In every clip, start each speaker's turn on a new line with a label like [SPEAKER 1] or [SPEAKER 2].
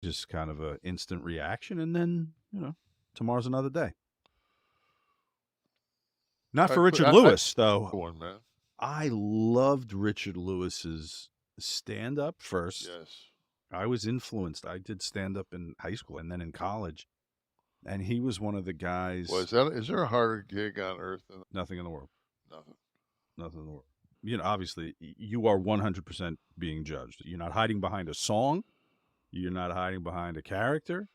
[SPEAKER 1] Just kind of a instant reaction, and then, tomorrow's another day. Not for Richard Lewis, though.
[SPEAKER 2] One, man.
[SPEAKER 1] I loved Richard Lewis's stand-up first.
[SPEAKER 2] Yes.
[SPEAKER 1] I was influenced. I did stand-up in high school and then in college. And he was one of the guys.
[SPEAKER 2] Well, is there a harder gig on earth than
[SPEAKER 1] Nothing in the world?
[SPEAKER 2] nothing?
[SPEAKER 1] Nothing in the world. Obviously, you are 100% being judged. You're not hiding behind a song. You're not hiding behind a character.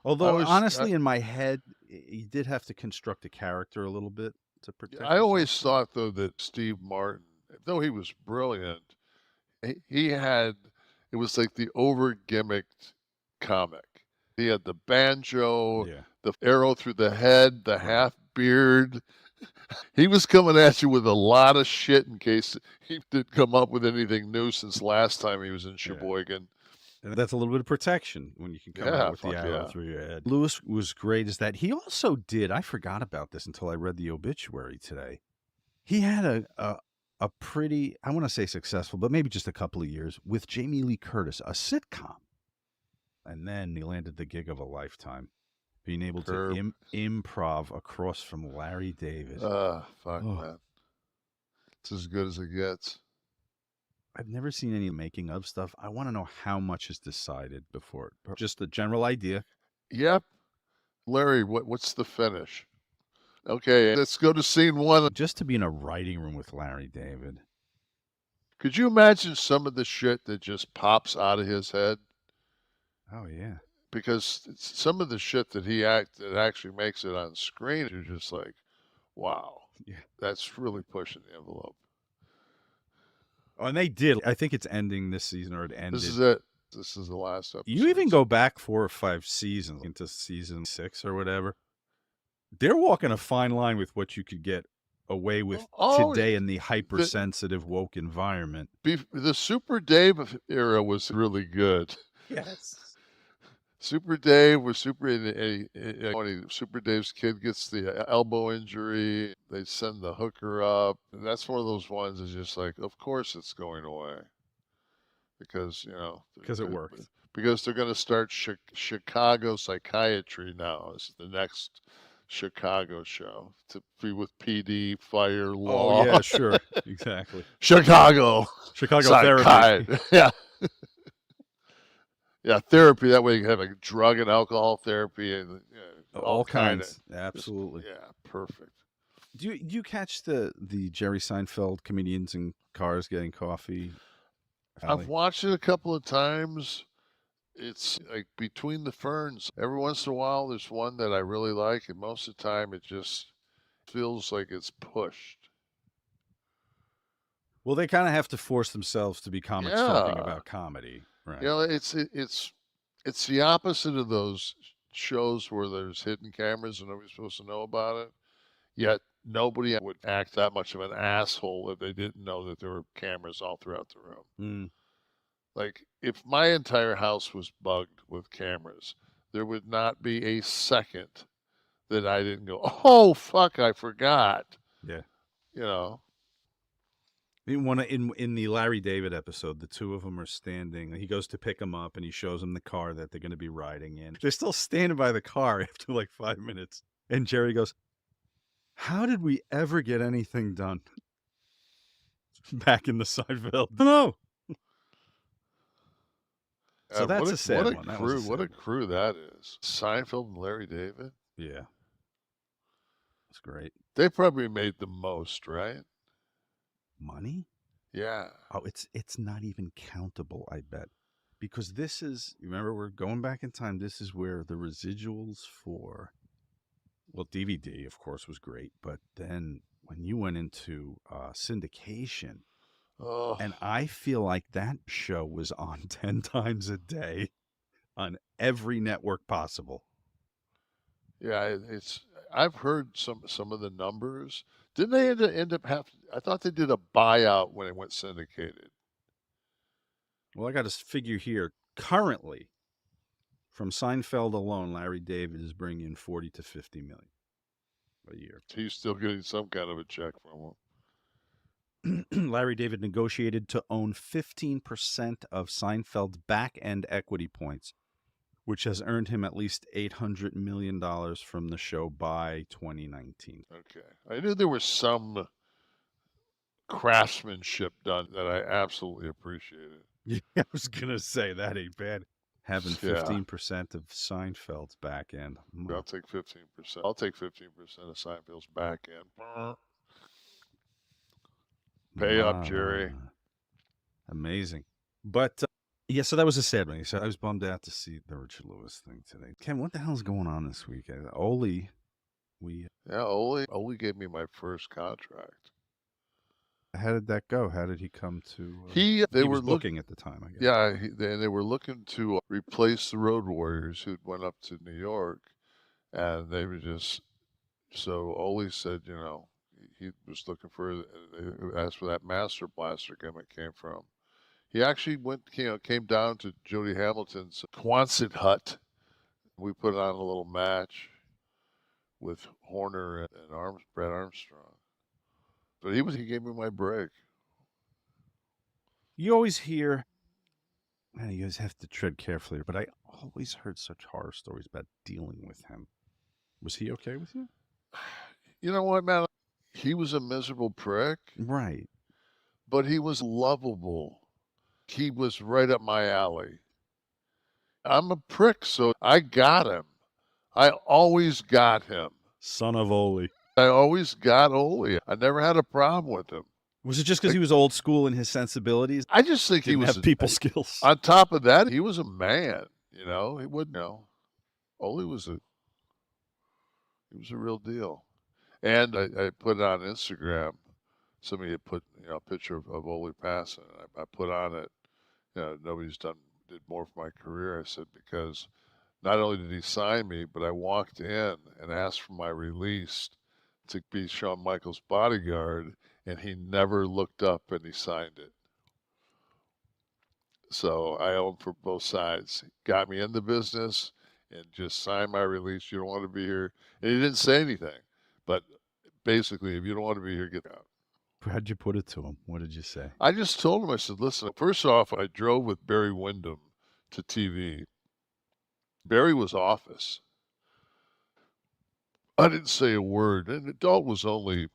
[SPEAKER 1] Although, honestly, in my head, you did have to construct a character a little bit to protect
[SPEAKER 2] I always
[SPEAKER 1] yourself.
[SPEAKER 2] thought, though, that Steve Martin, though he was brilliant, he had, it was like the over-gimmicked comic. He had the banjo,
[SPEAKER 1] Yeah.
[SPEAKER 2] the arrow through the head, the half beard. He was coming at you with a lot of shit in case he didn't come up with anything new since last time he was in Sheboygan.
[SPEAKER 1] And that's a little bit of protection when you can come out with the arrow through your head. Lewis was great as that. He also did, I forgot about this until I read the obituary today. He had a pretty, I want to say successful, but maybe just a couple of years with Jamie Lee Curtis, a sitcom. And then he landed the gig of a lifetime, being able to improv across from Larry David.
[SPEAKER 2] Fuck, man. It's as good as it gets.
[SPEAKER 1] I've never seen any making of stuff. I want to know how much is decided before. Just a general idea.
[SPEAKER 2] Yep. Larry, what's the finish? Okay, let's go to scene one.
[SPEAKER 1] Just to be in a writing room with Larry David.
[SPEAKER 2] Could you imagine some of the shit that just pops out of his head?
[SPEAKER 1] Oh, yeah.
[SPEAKER 2] Because some of the shit that that actually makes it on screen, you're just like, wow.
[SPEAKER 1] Yeah.
[SPEAKER 2] That's really pushing the envelope.
[SPEAKER 1] Oh, and they did. I think it's ending this season, or it ended.
[SPEAKER 2] This is it. This is the last episode.
[SPEAKER 1] You even go back 4 or 5 seasons into season 6 or whatever. They're walking a fine line with what you could get away with today in the hypersensitive woke environment.
[SPEAKER 2] The Super Dave era was really good.
[SPEAKER 1] Yes.
[SPEAKER 2] Super Dave was Super Dave's kid gets the elbow injury. They send the hooker up. And that's one of those ones that's just like, of course it's going away. Because,
[SPEAKER 1] because it worked.
[SPEAKER 2] Because they're going to start Chicago Psychiatry now. It's the next Chicago show to be with PD, fire, law.
[SPEAKER 1] Oh, yeah, sure. Exactly.
[SPEAKER 2] Chicago
[SPEAKER 1] therapy.
[SPEAKER 2] Yeah. Yeah, therapy. That way you can have like drug and alcohol therapy and
[SPEAKER 1] all kinds. Absolutely.
[SPEAKER 2] Yeah, perfect.
[SPEAKER 1] Do you catch the Jerry Seinfeld comedians in cars getting coffee?
[SPEAKER 2] I've watched it a couple of times. It's like Between the Ferns. Every once in a while, there's one that I really like, and most of the time, it just feels like it's pushed.
[SPEAKER 1] Well, they kind of have to force themselves to be comics talking about comedy, right?
[SPEAKER 2] It's the opposite of those shows where there's hidden cameras and nobody's supposed to know about it. Yet nobody would act that much of an asshole if they didn't know that there were cameras all throughout the room. Like, if my entire house was bugged with cameras, there would not be a second that I didn't go, oh, fuck, I forgot.
[SPEAKER 1] Yeah.
[SPEAKER 2] In
[SPEAKER 1] the Larry David episode, the two of them are standing. He goes to pick them up, and he shows them the car that they're going to be riding in. They're still standing by the car after like 5 minutes. And Jerry goes, how did we ever get anything done? Back in the Seinfeld. No. So that's a sad one.
[SPEAKER 2] What a crew that is. Seinfeld and Larry David.
[SPEAKER 1] Yeah. That's great.
[SPEAKER 2] They probably made the most, right?
[SPEAKER 1] Money?
[SPEAKER 2] Yeah.
[SPEAKER 1] Oh, it's not even countable, I bet. Because this is, remember, we're going back in time. This is where the residuals for, well, DVD, of course, was great. But then when you went into syndication, and I feel like that show was on 10 times a day on every network possible.
[SPEAKER 2] Yeah, I've heard some of the numbers. Didn't they end up I thought they did a buyout when it went syndicated.
[SPEAKER 1] Well, I got to figure here. Currently, from Seinfeld alone, Larry David is bringing in 40 to 50 million a year.
[SPEAKER 2] He's still getting some kind of a check from him.
[SPEAKER 1] Larry David negotiated to own 15% of Seinfeld's back-end equity points which has earned him at least $800 million from the show by 2019.
[SPEAKER 2] Okay. I knew there was some craftsmanship done that I absolutely appreciated.
[SPEAKER 1] Yeah, I was going to say that ain't bad. Having 15% of Seinfeld's back end.
[SPEAKER 2] I'll take 15%. I'll take 15% of Seinfeld's back end. Pay up, Jerry.
[SPEAKER 1] Amazing. But, yeah, so that was a sad one. So I was bummed out to see the Richard Lewis thing today. Ken, what the hell's going on this week? Ole,
[SPEAKER 2] Ole gave me my first contract.
[SPEAKER 1] How did that go? How did he come to?
[SPEAKER 2] They
[SPEAKER 1] were
[SPEAKER 2] looking
[SPEAKER 1] at the time, I guess.
[SPEAKER 2] Yeah, they were looking to replace the Road Warriors who went up to New York, and they were just so Ole said, he was looking for. That's where that Master Blaster gimmick came from. He actually came down to Jody Hamilton's Quonset hut. We put on a little match with Horner and Brad Armstrong. But he gave me my break.
[SPEAKER 1] You always hear, man, you guys have to tread carefully, but I always heard such horror stories about dealing with him. Was he okay with you?
[SPEAKER 2] You know what, man? He was a miserable prick.
[SPEAKER 1] Right.
[SPEAKER 2] But he was lovable. He was right up my alley. I'm a prick, so I got him. I always got him.
[SPEAKER 1] Son of Ole.
[SPEAKER 2] I always got Ole. I never had a problem with him.
[SPEAKER 1] Was it just because he was old school in his sensibilities?
[SPEAKER 2] I just think he was
[SPEAKER 1] have people skills.
[SPEAKER 2] On top of that, he was a man. He wouldn't know. Ole was a real deal. And I put it on Instagram. Somebody had put a picture of Ole passing. I put on it. Nobody's did more for my career. I said because not only did he sign me, but I walked in and asked for my release to be Shawn Michaels' bodyguard, and he never looked up and he signed it. So I owe him for both sides. He got me in the business and just signed my release. You don't want to be here. And he didn't say anything. But basically, if you don't want to be here, get out.
[SPEAKER 1] How'd you put it to him? What did you say?
[SPEAKER 2] I just told him, I said, listen, first off, I drove with Barry Windham to TV. Barry was office. I didn't say a word. And Adult was only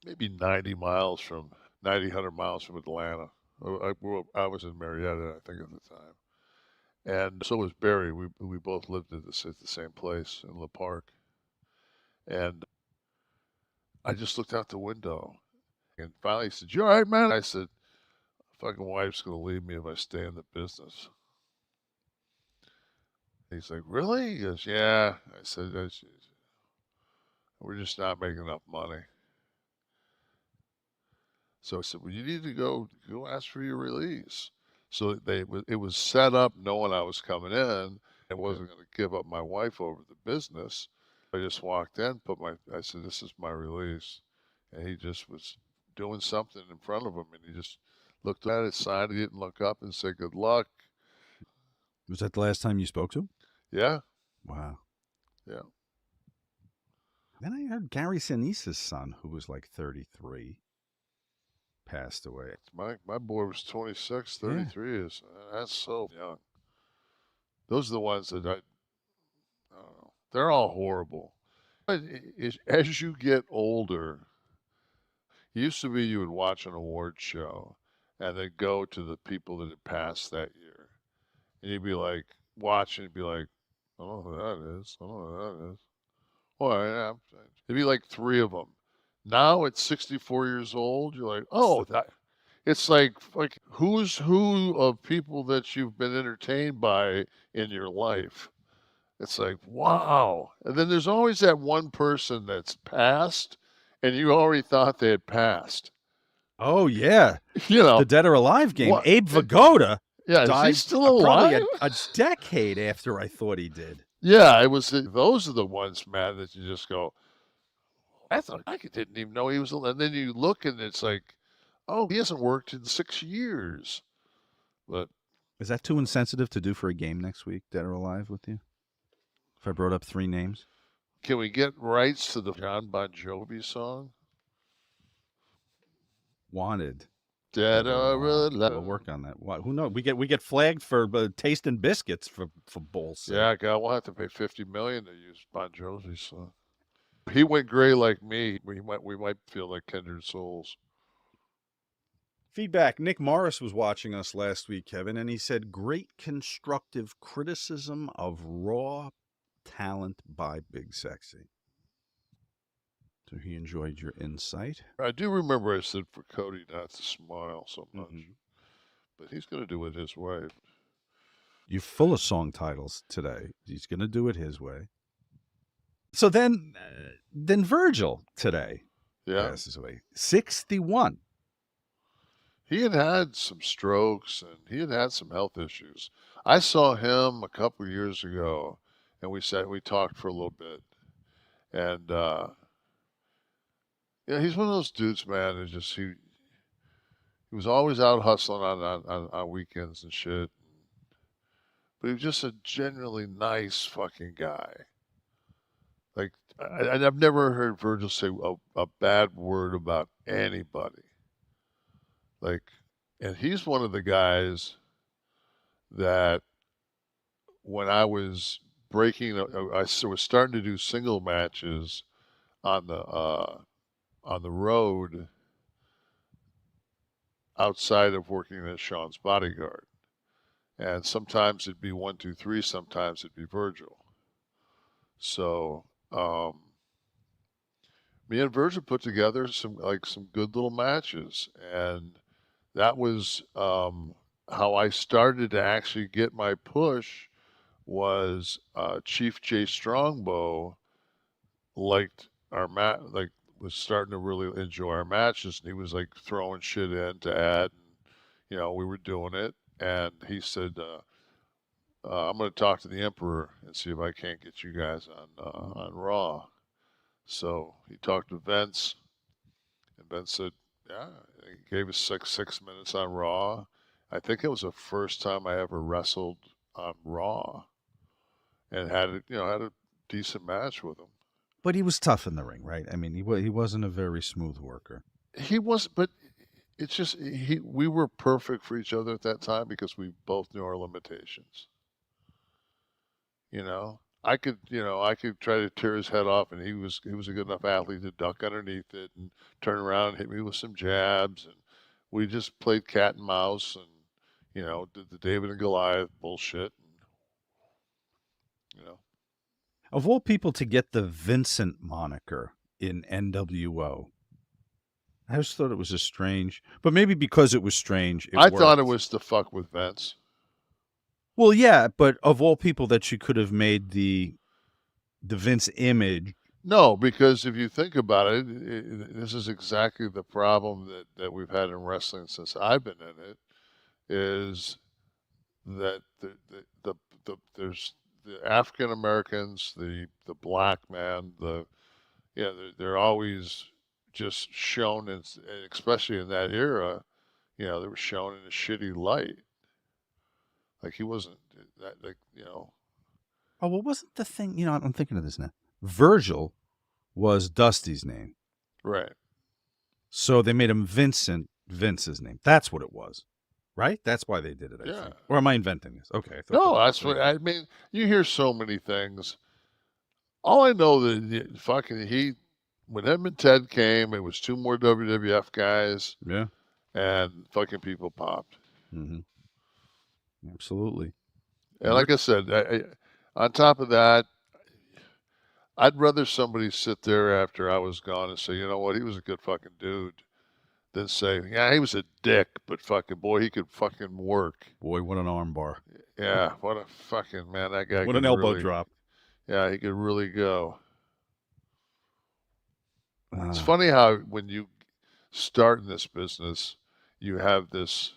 [SPEAKER 2] maybe 90, 100 miles from Atlanta. I was in Marietta, I think, at the time. And so was Barry. We both lived at the same place in La Park. And I just looked out the window. And finally he said, "You all right, man?" I said, "Fucking wife's going to leave me if I stay in the business." He's like, "Really?" He goes, "Yeah." I said, "We're just not making enough money." So I said, "Well, you need to go ask for your release." So it was set up knowing I was coming in. I wasn't going to give up my wife over the business. I just walked in, I said, "This is my release." And he just was doing something in front of him, and he just looked at it, signed it, didn't look up and say, "Good luck."
[SPEAKER 1] Was that the last time you spoke to him?
[SPEAKER 2] Yeah.
[SPEAKER 1] Wow.
[SPEAKER 2] Yeah.
[SPEAKER 1] Then I heard Gary Sinise's son, who was like 33, passed away.
[SPEAKER 2] My boy was 26, 33 is that's so young. Those are the ones that I don't know. They're all horrible. As you get older, it used to be you would watch an award show and then go to the people that had passed that year. And you'd be like, watching, you'd be like, "I don't know who that is. I don't know who that is." Well, yeah. It'd be like 3 of them. Now at 64 years old, you're like, "Oh, it's like who's who of people that you've been entertained by in your life." It's like, wow. And then there's always that one person that's passed, and you already thought they had passed.
[SPEAKER 1] Oh, yeah. The Dead or Alive game. What? Abe Vigoda died
[SPEAKER 2] is he still alive?
[SPEAKER 1] Probably a decade after I thought he did.
[SPEAKER 2] Yeah, those are the ones, man, that you just go, I didn't even know he was alive. And then you look and it's like, oh, he hasn't worked in 6 years. But
[SPEAKER 1] is that too insensitive to do for a game next week, Dead or Alive, with you? If I brought up 3 names?
[SPEAKER 2] Can we get rights to the John Bon Jovi song?
[SPEAKER 1] Wanted.
[SPEAKER 2] Dead or alive.
[SPEAKER 1] We'll work on that. Who knows? We get flagged for tasting biscuits for bull's sake.
[SPEAKER 2] Yeah, God, we'll have to pay $50 million to use Bon Jovi's song. He went gray like me. We might feel like kindred souls.
[SPEAKER 1] Feedback. Nick Morris was watching us last week, Kevin, and he said, great constructive criticism of raw talent by Big Sexy. So he enjoyed your insight.
[SPEAKER 2] I do remember I said for Cody not to smile so much. But he's going to do it his way.
[SPEAKER 1] You're full of song titles today. He's going to do it his way. So then Virgil today passes away. 61.
[SPEAKER 2] He had some strokes and he had some health issues. I saw him a couple of years ago, and we talked for a little bit. And yeah, he's one of those dudes, man. It's just he was always out hustling on weekends and shit. But he was just a genuinely nice fucking guy. Like, I've never heard Virgil say a bad word about anybody. Like, and he's one of the guys that when I was I was starting to do single matches on the road outside of working as Sean's bodyguard. And sometimes it'd be 1, 2, 3, sometimes it'd be Virgil. So me and Virgil put together some good little matches, and that was how I started to actually get my push. Was Chief Jay Strongbow liked our was starting to really enjoy our matches, and he was like throwing shit in to add, and we were doing it, and he said, I'm going to talk to the Emperor and see if I can't get you guys on Raw. So he talked to Vince, and Vince said, yeah, he gave us 6 minutes on Raw. I think it was the first time I ever wrestled on Raw, and had a decent match with him.
[SPEAKER 1] But he was tough in the ring, right? I mean, he wasn't a very smooth worker.
[SPEAKER 2] He was, but it's just we were perfect for each other at that time because we both knew our limitations. I could try to tear his head off, and he was a good enough athlete to duck underneath it and turn around and hit me with some jabs, and we just played cat and mouse, and did the David and Goliath bullshit, and
[SPEAKER 1] Of all people to get the Vincent moniker in NWO, I just thought it was a strange, but maybe because it was strange,
[SPEAKER 2] I thought it was to fuck with Vince.
[SPEAKER 1] Well, yeah, but of all people that you could have made the Vince image.
[SPEAKER 2] No, because if you think about it, this is exactly the problem that we've had in wrestling since I've been in it, is that there's the African Americans, the black man, they're always just shown, especially in that era, they were shown in a shitty light. Like he wasn't that,
[SPEAKER 1] Oh, well, wasn't the thing? I'm thinking of this now. Virgil was Dusty's name,
[SPEAKER 2] right?
[SPEAKER 1] So they made him Vincent, Vince's name. That's what it was. Right? That's why they did it, I think. Or am I inventing this? Okay.
[SPEAKER 2] No, that's what I mean. You hear so many things. All I know that when him and Ted came, it was 2 more WWF guys.
[SPEAKER 1] Yeah.
[SPEAKER 2] And fucking people popped.
[SPEAKER 1] Mm-hmm. Absolutely.
[SPEAKER 2] And like I said, on top of that, I'd rather somebody sit there after I was gone and say, you know what, he was a good fucking dude, than say, yeah, he was a dick, but fucking boy, he could fucking work.
[SPEAKER 1] Boy, what an arm bar.
[SPEAKER 2] Yeah, what a fucking man, that guy.
[SPEAKER 1] What an elbow drop.
[SPEAKER 2] Yeah, he could really go. It's funny how when you start in this business, you have this.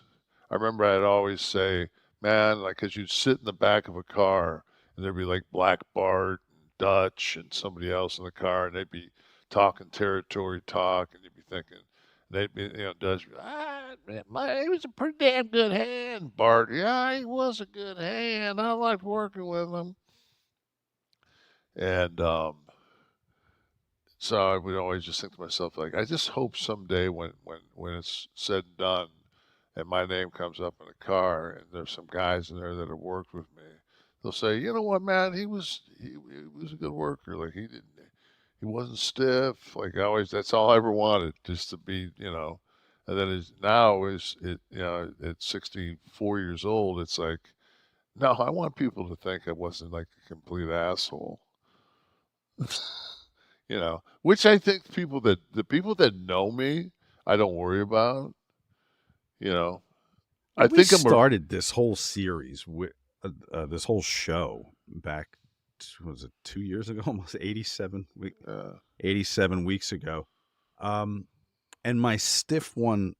[SPEAKER 2] I remember I'd always say, man, like, because you'd sit in the back of a car and there'd be like Black Bart, and Dutch, and somebody else in the car, and they'd be talking territory talk, and you'd be thinking, they'd be, Dutch, man, he was a pretty damn good hand, Bart. Yeah, he was a good hand. I liked working with him. And so I would always just think to myself, like, I just hope someday when it's said and done, and my name comes up in a car, and there's some guys in there that have worked with me, they'll say, you know what, man, he was a good worker. Like he wasn't stiff. Like that's all I ever wanted, just to be, you know. And then at 64 years old, it's like, no, I want people to think I wasn't like a complete asshole. You know, which I think the people that know me, I don't worry about. You know, I
[SPEAKER 1] We
[SPEAKER 2] think
[SPEAKER 1] started this whole series with this whole show back, was it 2 years ago? Almost 87 weeks ago. And my stiff one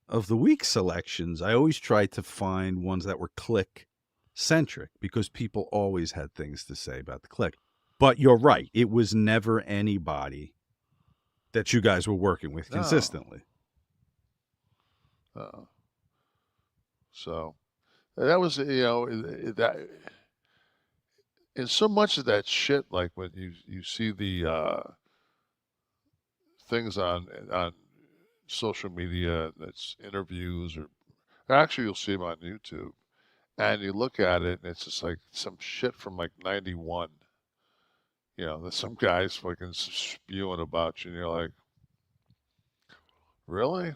[SPEAKER 1] of the week selections, I always tried to find ones that were Click centric because people always had things to say about the Click. But you're right. It was never anybody that you guys were working with consistently.
[SPEAKER 2] So that was, you know, that, and so much of that shit, like when you see the things on social media, that's interviews, or actually you'll see them on YouTube, and you look at it, and it's just like some shit from like '91. You know, there's some guys fucking spewing about you, and you're like, really?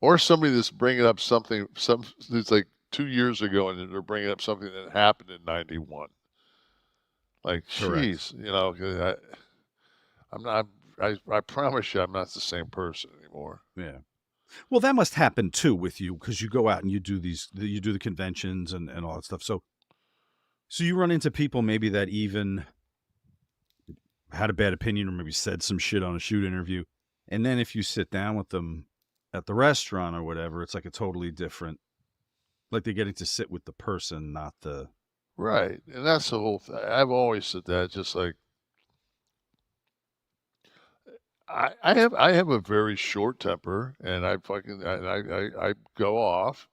[SPEAKER 2] Or somebody that's bringing up something, it's like 2 years ago, and they're bringing up something that happened in '91. Like, jeez, you know, I'm not. I promise you, I'm not the same person anymore.
[SPEAKER 1] Yeah. Well, that must happen too with you because you go out and you do the conventions and all that stuff. So you run into people maybe that even had a bad opinion or maybe said some shit on a shoot interview. And then if you sit down with them at the restaurant or whatever, it's like a totally different, like they're getting to sit with the person, not the.
[SPEAKER 2] Right. And that's the whole thing. I've always said that, just like, I have a very short temper, and I go off,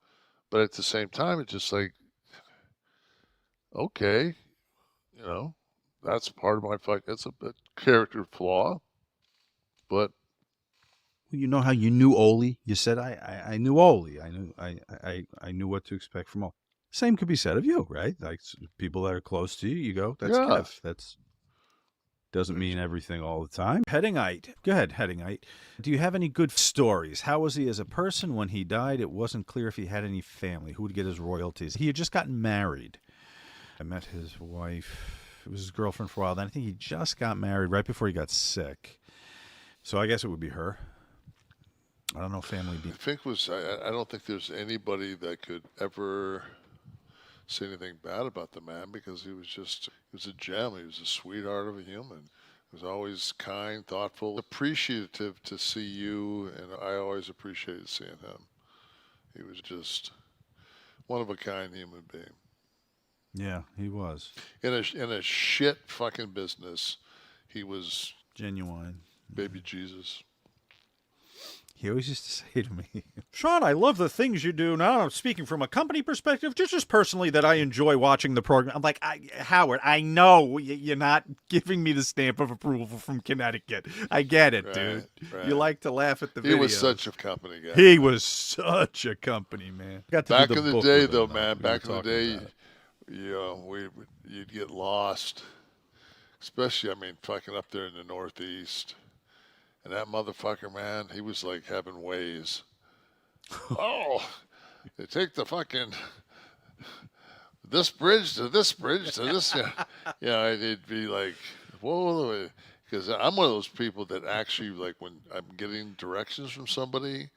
[SPEAKER 2] but at the same time, it's just like, okay, you know, that's part of my fight. That's a character flaw, but
[SPEAKER 1] You know how you knew Ole? You said I knew Ole. I knew what to expect from Ole. Same could be said of you, right? Like people that are close to you, you go, that's Kev. That's doesn't mean everything all the time. Headingite. Go ahead, Headingite. Do you have any good stories? How was he as a person when he died? It wasn't clear if he had any family. Who would get his royalties? He had just gotten married. I met his wife. It was his girlfriend for a while. Then I think he just got married right before he got sick. So I guess it would be her. I don't know family.
[SPEAKER 2] I don't think there's anybody that could ever say anything bad about the man, because he was a gem. He was a sweetheart of a human. He was always kind, thoughtful, appreciative to see you, and I always appreciated seeing him. He was just one of a kind human being.
[SPEAKER 1] Yeah, he was.
[SPEAKER 2] In a shit fucking business, he was
[SPEAKER 1] genuine.
[SPEAKER 2] Baby Jesus.
[SPEAKER 1] He always used to say to me, Sean, I love the things you do. Now I'm speaking from a company perspective, just personally that I enjoy watching the program. I'm like, Howard, I know you're not giving me the stamp of approval from Connecticut. I get it, dude. Right. You like to laugh at the videos.
[SPEAKER 2] He was such a company guy.
[SPEAKER 1] He was such a company man.
[SPEAKER 2] Back in the day, though, man, back in the day, you know, you'd get lost, especially, I mean, fucking up there in the Northeast. And that motherfucker, man, he was like having ways. Oh, they take the fucking this bridge to this bridge to this. You know, it'd be like, whoa, because I'm one of those people that actually, like, when I'm getting directions from somebody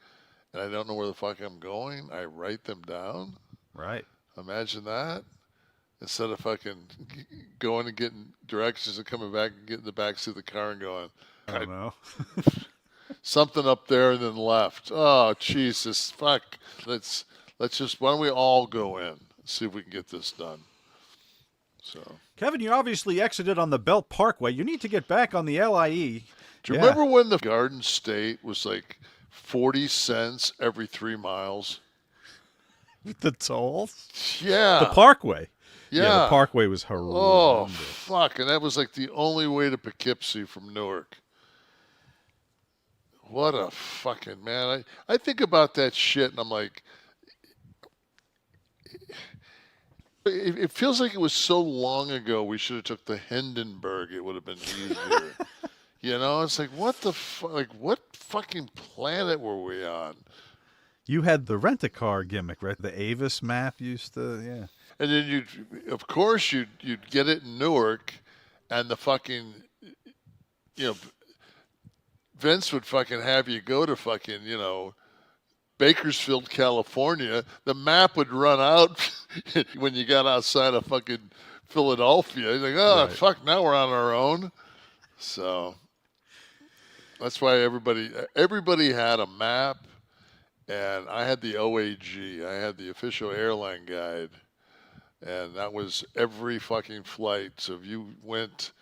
[SPEAKER 2] and I don't know where the fuck I'm going, I write them down.
[SPEAKER 1] Right.
[SPEAKER 2] Imagine that. Instead of fucking going and getting directions and coming back and getting in the backseat of the car and going,
[SPEAKER 1] I don't know.
[SPEAKER 2] Something up there and then left. Oh, Jesus, fuck. Let's just, why don't we all go in and see if we can get this done. So,
[SPEAKER 1] Kevin, you obviously exited on the Belt Parkway. You need to get back on the LIE.
[SPEAKER 2] Do you remember when the Garden State was like 40 cents every 3 miles?
[SPEAKER 1] The tolls?
[SPEAKER 2] Yeah.
[SPEAKER 1] The Parkway.
[SPEAKER 2] Yeah.
[SPEAKER 1] The Parkway was horrendous.
[SPEAKER 2] Oh, fuck. And that was like the only way to Poughkeepsie from Newark. What a fucking man. I think about that shit and I'm like, it feels like it was so long ago we should have took the Hindenburg. It would have been easier. It's like, what the fuck? Like, what fucking planet were we on?
[SPEAKER 1] You had the rent-a-car gimmick, right? The Avis map used to, yeah.
[SPEAKER 2] And then of course, you'd get it in Newark, and the fucking, Vince would fucking have you go to fucking, Bakersfield, California. The map would run out when you got outside of fucking Philadelphia. You're like, oh, right. Fuck, now we're on our own. So that's why everybody had a map, and I had the OAG. I had the official airline guide, and that was every fucking flight. So if you went,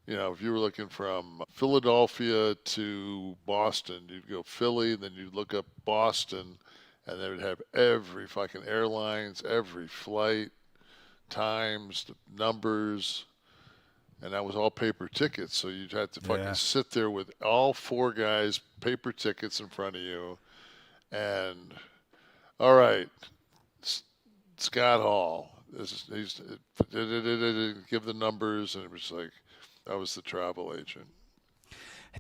[SPEAKER 2] if you were looking from Philadelphia to Boston, you'd go Philly, then you'd look up Boston, and they would have every fucking airlines, every flight, times, the numbers, and that was all paper tickets. So you'd have to fucking sit there with all four guys, paper tickets in front of you, and all right, Scott Hall, give the numbers, and it was like, I was the travel agent.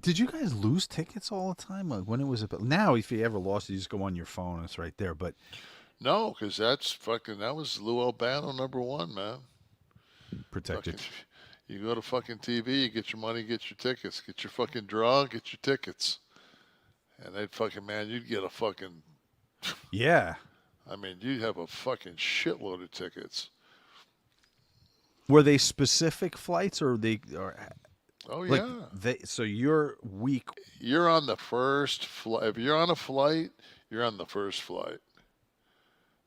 [SPEAKER 1] Did you guys lose tickets all the time? Like when it was now, if you ever lost it, you just go on your phone and it's right there. But
[SPEAKER 2] no, because that was Lou Albano #1, man.
[SPEAKER 1] Protected.
[SPEAKER 2] You go to fucking TV, you get your money, get your tickets, get your fucking draw, get your tickets, and they'd fucking, man, you'd get a fucking.
[SPEAKER 1] Yeah.
[SPEAKER 2] I mean, you'd have a fucking shitload of tickets.
[SPEAKER 1] Were they specific flights, or they?
[SPEAKER 2] Oh yeah.
[SPEAKER 1] So you're week.
[SPEAKER 2] You're on the first flight. If you're on a flight, you're on the first flight.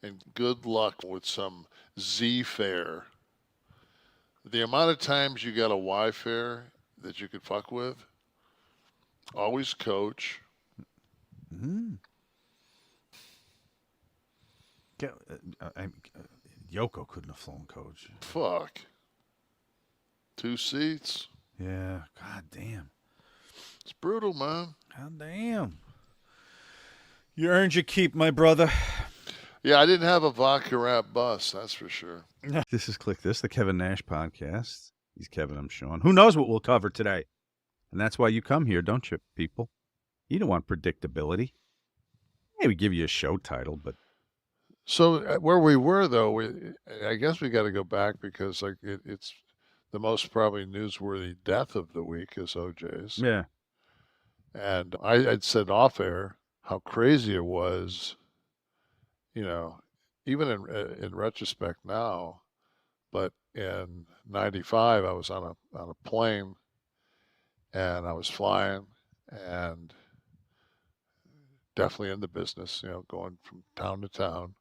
[SPEAKER 2] And good luck with some Z fare. The amount of times you got a Y fare that you could fuck with. Always coach.
[SPEAKER 1] Hmm. Yoko couldn't have flown coach.
[SPEAKER 2] Fuck. 2 seats.
[SPEAKER 1] Yeah. God damn.
[SPEAKER 2] It's brutal, man.
[SPEAKER 1] God damn. You earned your keep, my brother.
[SPEAKER 2] Yeah, I didn't have a vodka wrap bus, that's for sure.
[SPEAKER 1] This is Click This, the Kevin Nash podcast. He's Kevin, I'm Sean. Who knows what we'll cover today? And that's why you come here, don't you, people? You don't want predictability. Hey, we give you a show title, but...
[SPEAKER 2] So where we were, though, I guess we got to go back because like it's the most probably newsworthy death of the week is OJ's.
[SPEAKER 1] Yeah.
[SPEAKER 2] And I'd said off air how crazy it was, even in retrospect now. But in '95, I was on a plane, and I was flying, and definitely in the business, going from town to town.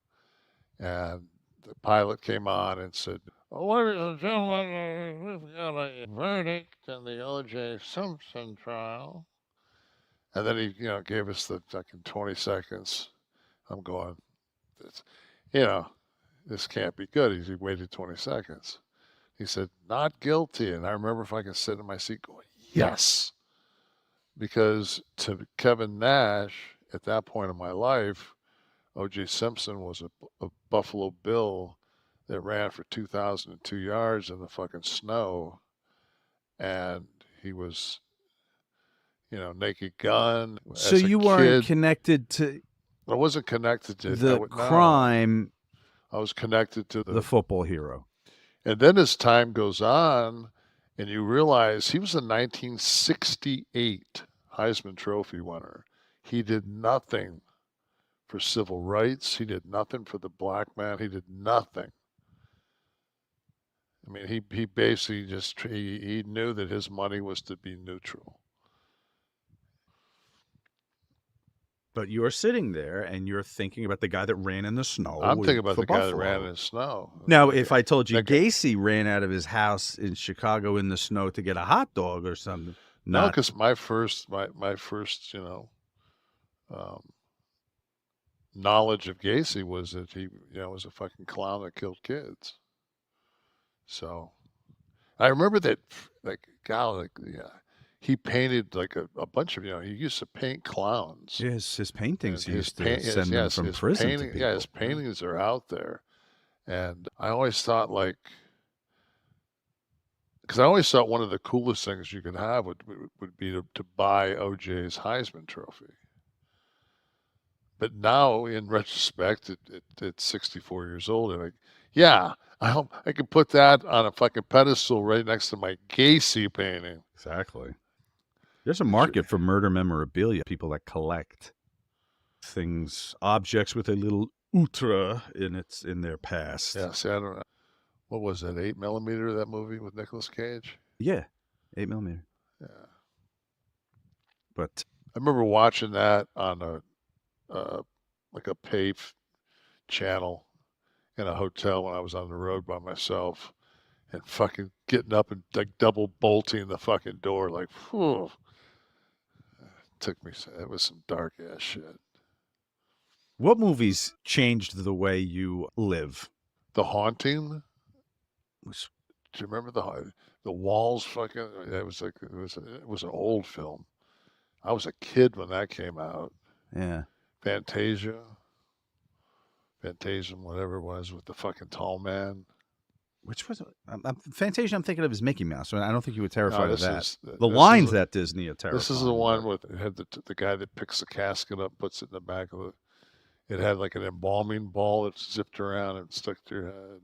[SPEAKER 2] And the pilot came on and said, "Ladies and gentlemen, we've got a verdict in the OJ Simpson trial." And then he, gave us the fucking 20 seconds. I'm going, this can't be good. He waited 20 seconds. He said, "Not guilty." And I remember if I can sit in my seat going, yes. Because to Kevin Nash, at that point in my life, OJ Simpson was a Buffalo Bill that ran for 2,002 yards in the fucking snow. And he was, Naked Gun.
[SPEAKER 1] So you weren't connected to...
[SPEAKER 2] I wasn't connected to
[SPEAKER 1] the crime.
[SPEAKER 2] I was connected to
[SPEAKER 1] the football hero.
[SPEAKER 2] And then as time goes on, and you realize he was a 1968 Heisman Trophy winner. He did nothing for civil rights. He did nothing for the black man. He did nothing. I mean, he basically just, he knew that his money was to be neutral.
[SPEAKER 1] But you're sitting there and you're thinking about the guy that ran in the snow.
[SPEAKER 2] I'm thinking about the
[SPEAKER 1] Buffalo.
[SPEAKER 2] Guy that ran in the snow.
[SPEAKER 1] Now, if I told you Gacy ran out of his house in Chicago in the snow to get a hot dog or something.
[SPEAKER 2] No, because my first, knowledge of Gacy was that he, was a fucking clown that killed kids. So I remember that, he painted like a bunch of, he used to paint clowns.
[SPEAKER 1] Yes, his paintings, he
[SPEAKER 2] His
[SPEAKER 1] used to send them from prison to people.
[SPEAKER 2] his paintings are out there. And I always thought, like, because I always thought one of the coolest things you could have would be to buy OJ's Heisman Trophy. But now, in retrospect, it's 64 years old, and I hope I could put that on a fucking pedestal right next to my Gacy painting.
[SPEAKER 1] Exactly. There's a market for murder memorabilia. People that collect things, objects with a little outre in their past.
[SPEAKER 2] Yeah, see, I don't know. What was that, 8mm, that movie with Nicolas Cage?
[SPEAKER 1] Yeah, 8mm.
[SPEAKER 2] Yeah.
[SPEAKER 1] But
[SPEAKER 2] I remember watching that on like a pay channel in a hotel when I was on the road by myself, and fucking getting up and like double bolting the fucking door, like, whew. It was some dark ass shit.
[SPEAKER 1] What movies changed the way you live?
[SPEAKER 2] The Haunting. Do you remember the walls? Fucking, it was an old film. I was a kid when that came out.
[SPEAKER 1] Yeah.
[SPEAKER 2] Fantasia, whatever it was, with the fucking tall man.
[SPEAKER 1] Which was Fantasia? I'm thinking of is Mickey Mouse. I don't think you were terrified of that. The lines at Disney are terrifying.
[SPEAKER 2] This is the one with it had the guy that picks the casket up, puts it in the back of it. It had like an embalming ball that zipped around and stuck to your head.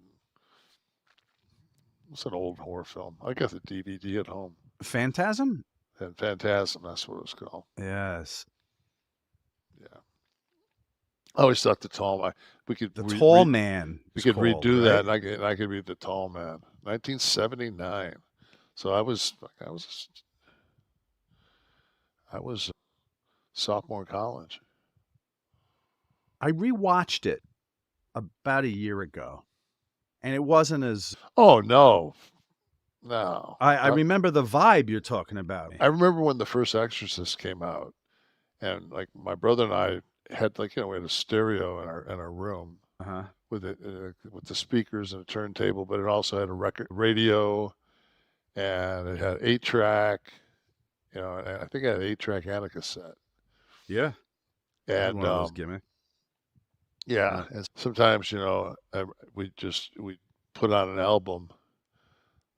[SPEAKER 2] It's an old horror film. I got the DVD at home.
[SPEAKER 1] Phantasm?
[SPEAKER 2] And Phantasm, that's what it was called.
[SPEAKER 1] Yes.
[SPEAKER 2] Yeah. I always thought the tall man. We could
[SPEAKER 1] Tall Man.
[SPEAKER 2] We could redo that, and I could read the Tall Man. 1979. So I was sophomore in college.
[SPEAKER 1] I rewatched it about a year ago, and it wasn't as.
[SPEAKER 2] Oh no.
[SPEAKER 1] I remember the vibe you're talking about.
[SPEAKER 2] I remember when the first Exorcist came out, and like my brother and I had we had a stereo in our room with the speakers and a turntable, but it also had a radio, and it had 8-track. And I think it had 8-track and a cassette.
[SPEAKER 1] Yeah.
[SPEAKER 2] And
[SPEAKER 1] one of those gimmick.
[SPEAKER 2] Yeah, and sometimes we put on an album,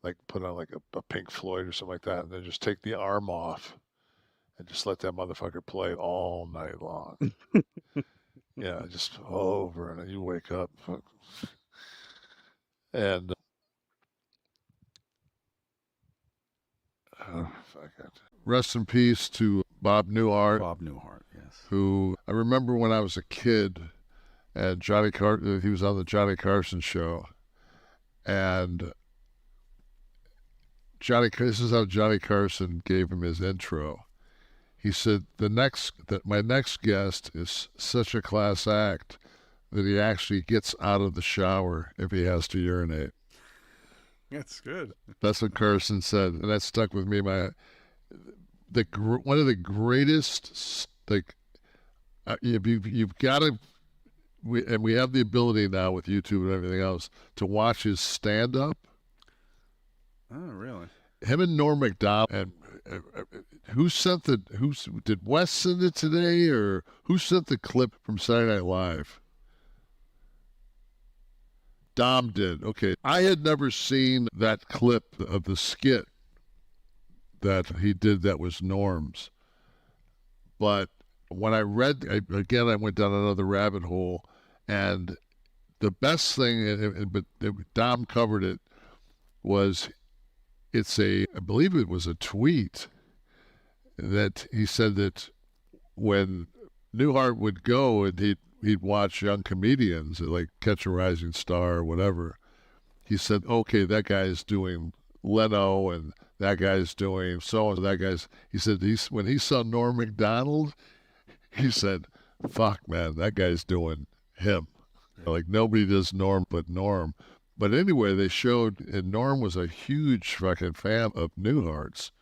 [SPEAKER 2] like put on like a Pink Floyd or something like that, and then just take the arm off and just let that motherfucker play all night long. Yeah, just over, and then you wake up. And rest in peace to Bob Newhart.
[SPEAKER 1] Bob Newhart, yes.
[SPEAKER 2] Who I remember when I was a kid, and he was on the Johnny Carson show, and this is how Johnny Carson gave him his intro. He said, my next guest is such a class act that he actually gets out of the shower if he has to urinate.
[SPEAKER 1] That's good.
[SPEAKER 2] That's what Carson said, and that stuck with me. One of the greatest, you've got to, we have the ability now with YouTube and everything else to watch his stand-up.
[SPEAKER 1] Oh, really?
[SPEAKER 2] Him and Norm Macdonald, and did Wes send it today, or who sent the clip from Saturday Night Live? Dom did. Okay. I had never seen that clip of the skit that he did that was Norm's. But when I read, I went down another rabbit hole, and the best thing, but Dom covered it, was I believe it was a tweet that he said that when Newhart would go and he'd watch young comedians like Catch a Rising Star or whatever, he said, okay, that guy's doing Leno and that guy's doing so-and-so, he said when he saw Norm Macdonald, he said, fuck, man, that guy's doing him. Like nobody does Norm but Norm. But anyway, they showed, and Norm was a huge fucking fan of Newhart's,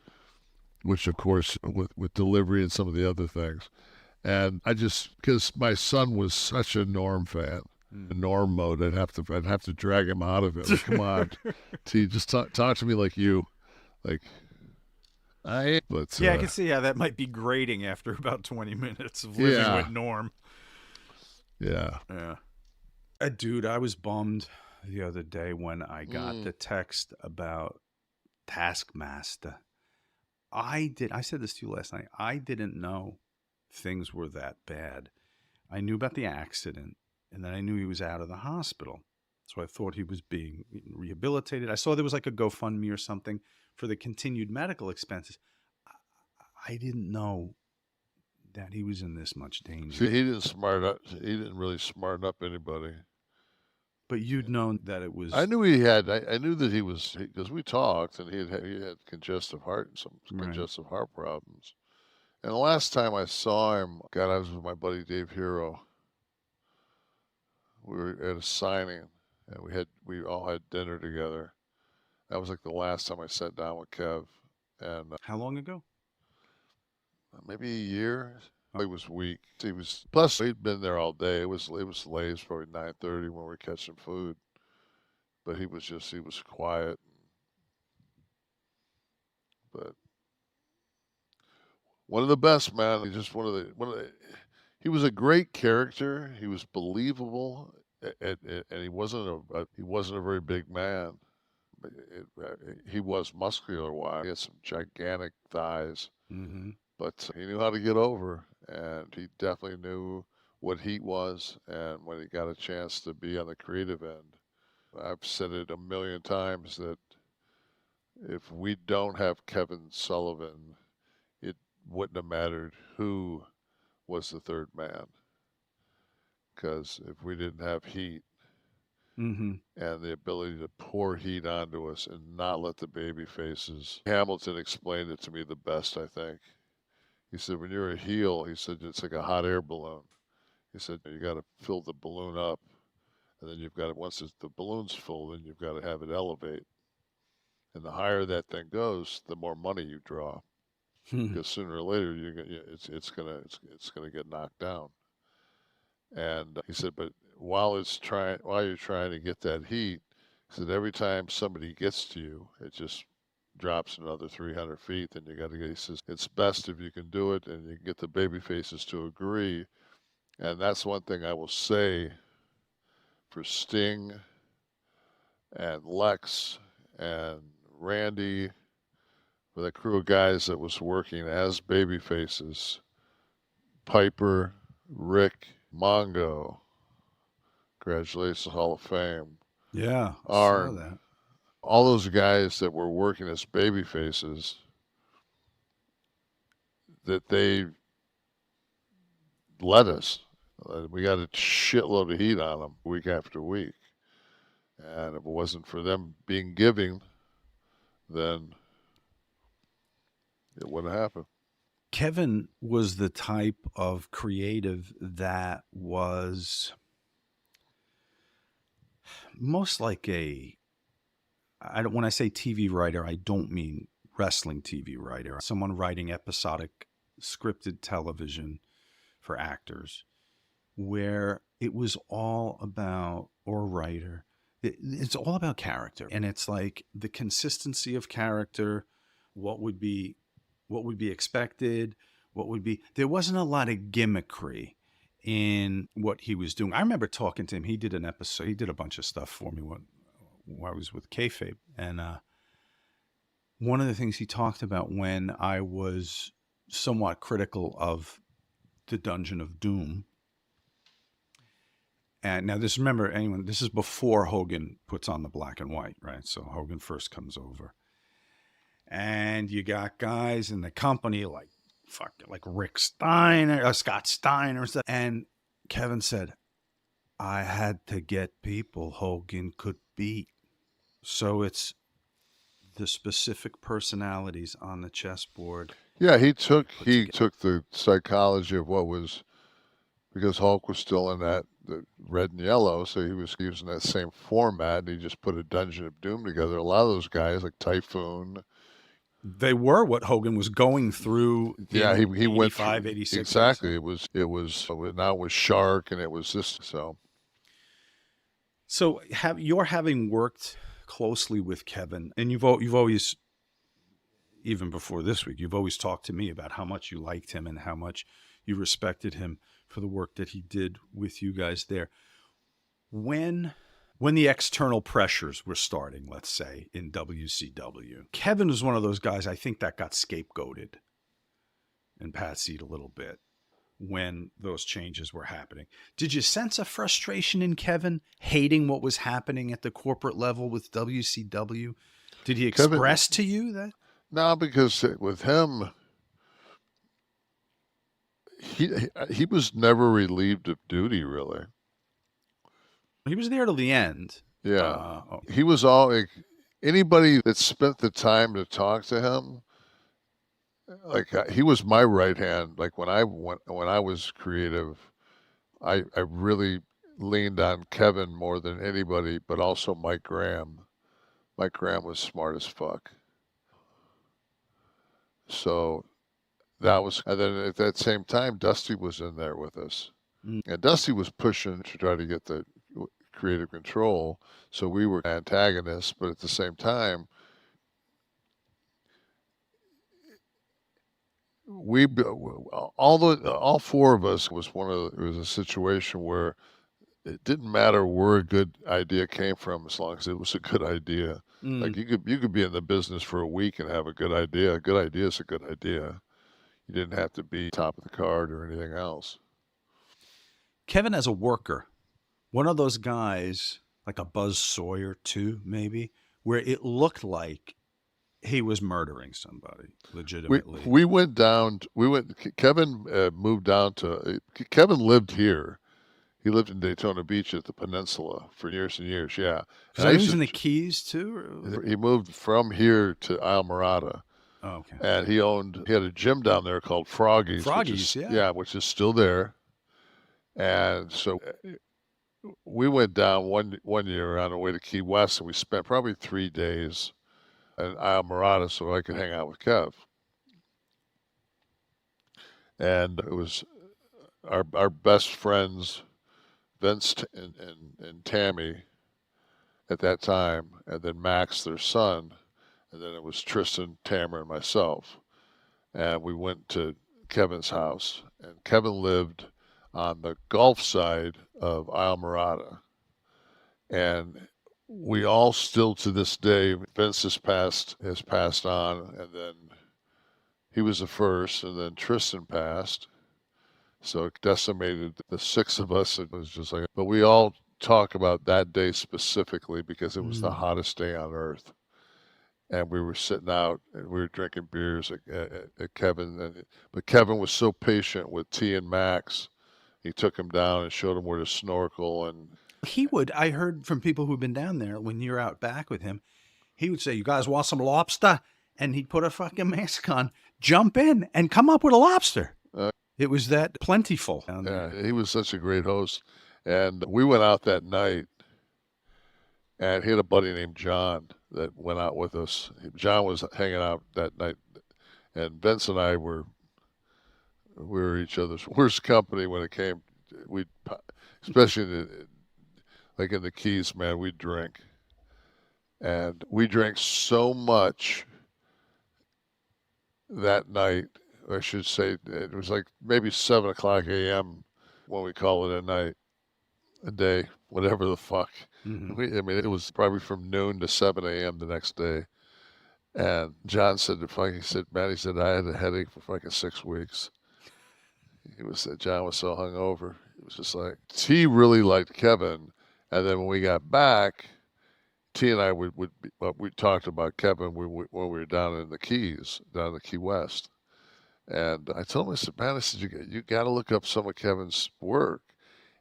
[SPEAKER 2] which of course with delivery and some of the other things. And because my son was such a Norm fan, Norm mode, I'd have to drag him out of it. Like, come on, T, just talk to me like you, like. But
[SPEAKER 1] yeah, I can see how that might be grating after about 20 minutes of living with Norm.
[SPEAKER 2] Yeah.
[SPEAKER 1] Dude, I was bummed the other day when I got the text about Taskmaster. I said this to you last night. I didn't know things were that bad. I knew about the accident, and then I knew he was out of the hospital. So I thought he was being rehabilitated. I saw there was like a GoFundMe or something for the continued medical expenses. I didn't know that he was in this much danger.
[SPEAKER 2] See, he didn't really smarten up anybody.
[SPEAKER 1] But you'd known that it was.
[SPEAKER 2] I knew he had. I knew that he was, because we talked, and he had congestive heart and some congestive heart problems. And the last time I saw him, God, I was with my buddy Dave Hero. We were at a signing, and we all had dinner together. That was like the last time I sat down with Kev. And
[SPEAKER 1] how long ago?
[SPEAKER 2] Maybe a year. He was weak. Plus he'd been there all day. It was late. It was probably 9:30 when we were catching food. But he was quiet. But one of the best, man. He's just one of the. He was a great character. He was believable, and he wasn't a very big man. He was muscular wise. He had some gigantic thighs.
[SPEAKER 1] Mm-hmm.
[SPEAKER 2] But he knew how to get over, and he definitely knew what heat was. And when he got a chance to be on the creative end, I've said it a million times that if we don't have Kevin Sullivan, it wouldn't have mattered who was the third man. Because if we didn't have heat and the ability to pour heat onto us and not let the baby faces, Hamilton explained it to me the best, I think. He said, when you're a heel, he said, it's like a hot air balloon. He said, you got to fill the balloon up. And then once the balloon's full, then you've got to have it elevate. And the higher that thing goes, the more money you draw. Because sooner or later, it's gonna get knocked down. And he said, but while you're trying to get that heat, he said, every time somebody gets to you, it just drops another 300 feet, then you got to get, he says, it's best if you can do it and you can get the baby faces to agree. And that's one thing I will say for Sting and Lex and Randy, for the crew of guys that was working as baby faces, Piper, Rick, Mongo, congratulations, Hall of Fame.
[SPEAKER 1] Yeah, I
[SPEAKER 2] Arn,
[SPEAKER 1] saw that.
[SPEAKER 2] all those guys that were working as baby faces, that they let us. We got a shitload of heat on them week after week. And if it wasn't for them being giving, then it wouldn't happen.
[SPEAKER 1] Kevin was the type of creative that was most like when I say TV writer, I don't mean wrestling TV writer. Someone writing episodic scripted television for actors, where it was all about, or writer, it's all about character. And it's like the consistency of character, what would be expected, there wasn't a lot of gimmickry in what he was doing. I remember talking to him. He did an episode, he did a bunch of stuff for me when I was with Kayfabe. And one of the things he talked about when I was somewhat critical of the Dungeon of Doom. And now this is before Hogan puts on the black and white, right? So Hogan first comes over. And you got guys in the company like Rick Steiner, or Scott Steiner, and Kevin said, I had to get people Hogan could beat. So it's the specific personalities on the chessboard.
[SPEAKER 2] Yeah, he took the psychology of what was, because Hulk was still in the red and yellow, so he was using that same format, and he just put a Dungeon of Doom together. A lot of those guys, like Typhoon,
[SPEAKER 1] they were what Hogan was going through.
[SPEAKER 2] Yeah, he went through
[SPEAKER 1] 86.
[SPEAKER 2] Exactly. It was now it was Shark, and it was this.
[SPEAKER 1] So you're having worked closely with Kevin, and you've always, even before this week, you've always talked to me about how much you liked him and how much you respected him for the work that he did with you guys there. When the external pressures were starting, let's say, in WCW, Kevin was one of those guys I think that got scapegoated and patsied a little bit when those changes were happening. Did you sense a frustration in Kevin, hating what was happening at the corporate level with WCW? Did he express to you that?
[SPEAKER 2] No, because with him, he was never relieved of duty, really.
[SPEAKER 1] He was there till the end.
[SPEAKER 2] Yeah. He was all like, anybody that spent the time to talk to him, like he was my right hand. Like when I was creative, I really leaned on Kevin more than anybody, but also Mike Graham. Mike Graham was smart as fuck. So that was, and then at that same time, Dusty was in there with us. And Dusty was pushing to try to get the creative control. So we were antagonists, but at the same time, all four of us was it was a situation where it didn't matter where a good idea came from as long as it was a good idea. Like you could be in the business for a week and have a good idea. A good idea is a good idea. You didn't have to be top of the card or anything else.
[SPEAKER 1] Kevin as a worker, one of those guys like a Buzz Sawyer too, maybe, where it looked like he was murdering somebody legitimately.
[SPEAKER 2] We went down. Kevin moved down to. Kevin lived here. He lived in Daytona Beach at the Peninsula for years and years. Yeah,
[SPEAKER 1] so he was in the Keys too.
[SPEAKER 2] He moved from here to Islamorada.
[SPEAKER 1] Oh, okay.
[SPEAKER 2] And he had a gym down there called Froggy's. Which is still there. And so we went down one year on the way to Key West, and we spent probably 3 days in Islamorada so I could hang out with Kev. And it was our best friends, Vince and Tammy at that time, and then Max, their son, and then it was Tristan, Tamara, and myself. And we went to Kevin's house, and Kevin lived on the Gulf side of Islamorada. And we all still to this day, Vince has passed on, and then he was the first, and then Tristan passed. So it decimated the six of us. It was just like, but we all talk about that day specifically because it was the hottest day on earth. And we were sitting out and we were drinking beers at Kevin. But Kevin was so patient with T and Max. He took him down and showed him where to snorkel. And
[SPEAKER 1] he would, I heard from people who've been down there when you're out back with him, he would say, "You guys want some lobster?" And he'd put a fucking mask on, jump in, and come up with a lobster. It was that plentiful.
[SPEAKER 2] Yeah, he was such a great host. And we went out that night, and he had a buddy named John that went out with us. John was hanging out that night, and Vince and I were each other's worst company when it came. Especially like in the Keys, man, we'd drink. And we drank so much that night. I should say it was like maybe 7 o'clock a.m. when we call it a day, whatever the fuck. It was probably from noon to 7 a.m. the next day. And John said to Frank, he said, I had a headache for fucking 6 weeks. John was so hungover. It was just like, T really liked Kevin. And then when we got back, T and I we talked about Kevin when we were down in the Keys, down in the Key West. And I told him, I said, you got to look up some of Kevin's work.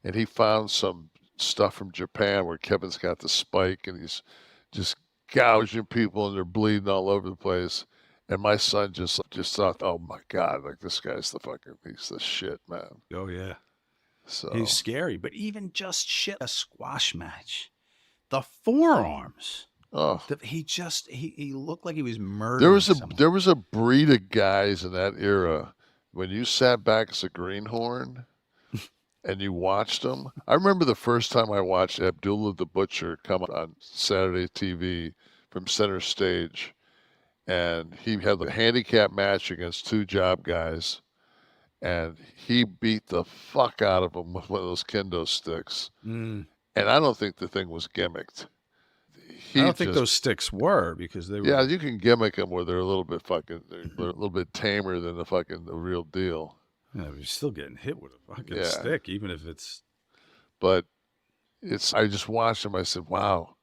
[SPEAKER 2] And he found some stuff from Japan where Kevin's got the spike and he's just gouging people and they're bleeding all over the place. And my son just thought, oh my God, like this guy's the fucking piece of shit, man.
[SPEAKER 1] Oh yeah.
[SPEAKER 2] So
[SPEAKER 1] he's scary, but even just shit a squash match, the forearms.
[SPEAKER 2] Oh,
[SPEAKER 1] he looked like he was murdering someone.
[SPEAKER 2] There was a breed of guys in that era when you sat back as a greenhorn and you watched them. I remember the first time I watched Abdullah the Butcher come on Saturday TV from center stage, and he had the handicap match against 2 job guys, and he beat the fuck out of him with one of those kendo sticks.
[SPEAKER 1] Mm.
[SPEAKER 2] And I don't think the thing was gimmicked.
[SPEAKER 1] I don't think those sticks were, because they were.
[SPEAKER 2] Yeah, you can gimmick them where they're a little bit they're a little bit tamer than the real deal.
[SPEAKER 1] Yeah, but you're still getting hit with a fucking stick, even if it's.
[SPEAKER 2] But I just watched him. I said, wow.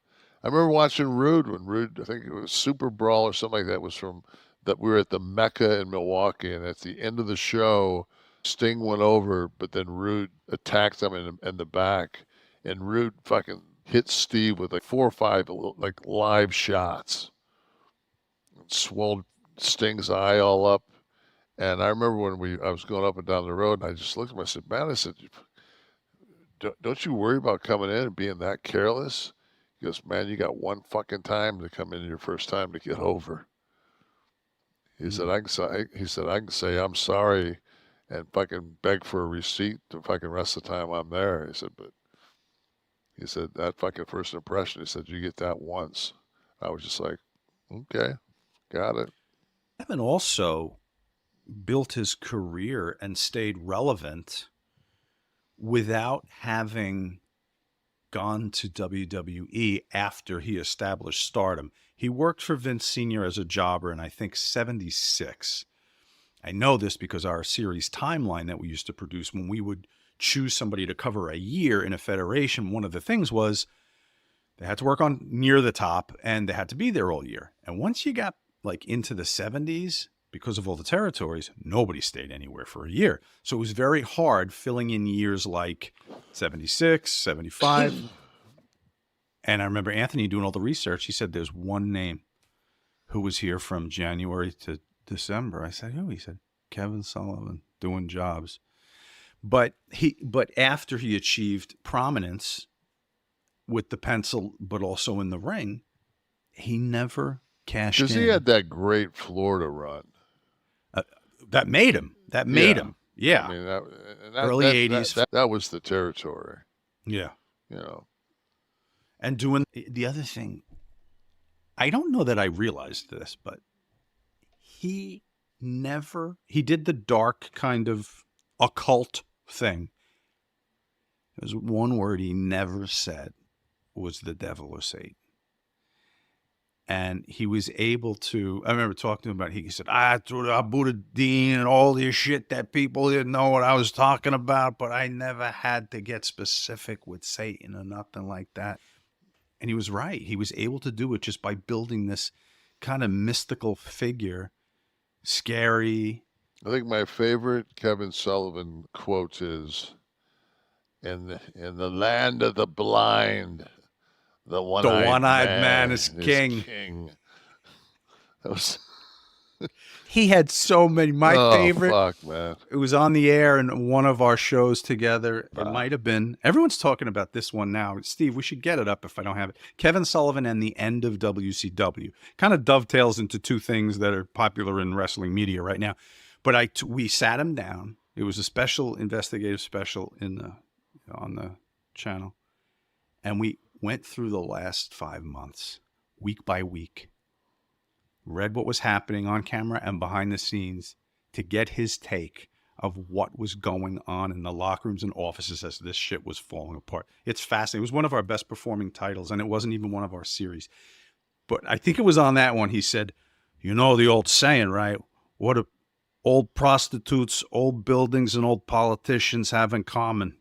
[SPEAKER 2] I remember watching Rude when Rude, I think it was Super Brawl or something like that, was from that we were at the Mecca in Milwaukee, and at the end of the show, Sting went over, but then Rude attacked him in the back, and Rude fucking hit Steve with like 4 or 5 like live shots. Swelled Sting's eye all up. And I remember when I was going up and down the road, and I just looked at him. I said, man, I said, don't you worry about coming in and being that careless? He goes, man, you got one fucking time to come in your first time to get over. He said, I can say I'm sorry and fucking beg for a receipt the fucking rest of the time I'm there. He said, that fucking first impression, he said, you get that once. I was just like, okay, got it.
[SPEAKER 1] Kevin also built his career and stayed relevant without having gone to WWE after he established stardom. He worked for Vince Sr. as a jobber in, I think, 76. I know this because our series Timeline that we used to produce, when we would choose somebody to cover a year in a federation, one of the things was they had to work on near the top and they had to be there all year. And once you got like into the 70s, because of all the territories, nobody stayed anywhere for a year. So it was very hard filling in years like 76, 75. And I remember Anthony doing all the research. He said there's one name who was here from January to December. I said, who? He said, Kevin Sullivan, doing jobs. But after he achieved prominence with the pencil, but also in the ring, he never cashed in.
[SPEAKER 2] Because he had that great Florida run.
[SPEAKER 1] That made him. Yeah.
[SPEAKER 2] I mean,
[SPEAKER 1] early 80s.
[SPEAKER 2] That was the territory.
[SPEAKER 1] Yeah.
[SPEAKER 2] You know.
[SPEAKER 1] And doing the other thing, I don't know that I realized this, but he did the dark kind of occult thing. There's one word he never said was the devil or Satan. And he was able to, I remember talking to him about it. He said, I threw the Abu Dhabi and all this shit that people didn't know what I was talking about, but I never had to get specific with Satan or nothing like that. And he was right. He was able to do it just by building this kind of mystical figure, scary.
[SPEAKER 2] I think my favorite Kevin Sullivan quote is, in the land of the blind, the one-eyed man is king. That was...
[SPEAKER 1] He had so many. My favorite.
[SPEAKER 2] Fuck, man.
[SPEAKER 1] It was on the air in one of our shows together. It might have been. Everyone's talking about this one now. Steve, we should get it up if I don't have it. Kevin Sullivan and the end of WCW. Kind of dovetails into two things that are popular in wrestling media right now. But we sat him down. It was a special investigative special on the channel. And we went through the last 5 months, week by week, read what was happening on camera and behind the scenes to get his take of what was going on in the locker rooms and offices as this shit was falling apart. It's fascinating. It was one of our best performing titles, and it wasn't even one of our series. But I think it was on that one he said, you know the old saying, right? What do old prostitutes, old buildings, and old politicians have in common?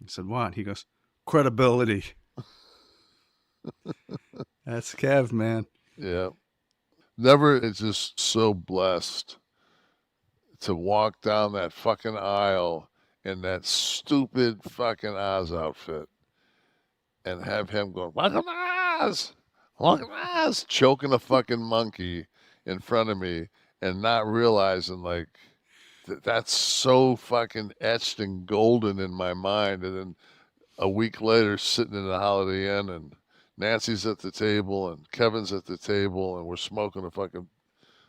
[SPEAKER 1] I said, what? He goes, credibility. That's Kev, man.
[SPEAKER 2] Yeah. Never is just so blessed to walk down that fucking aisle in that stupid fucking Oz outfit and have him going, welcome to Oz! Welcome to Oz! Choking a fucking monkey in front of me and not realizing, like, that's so fucking etched and golden in my mind. And then a week later, sitting in the Holiday Inn, and Nancy's at the table and Kevin's at the table, and we're smoking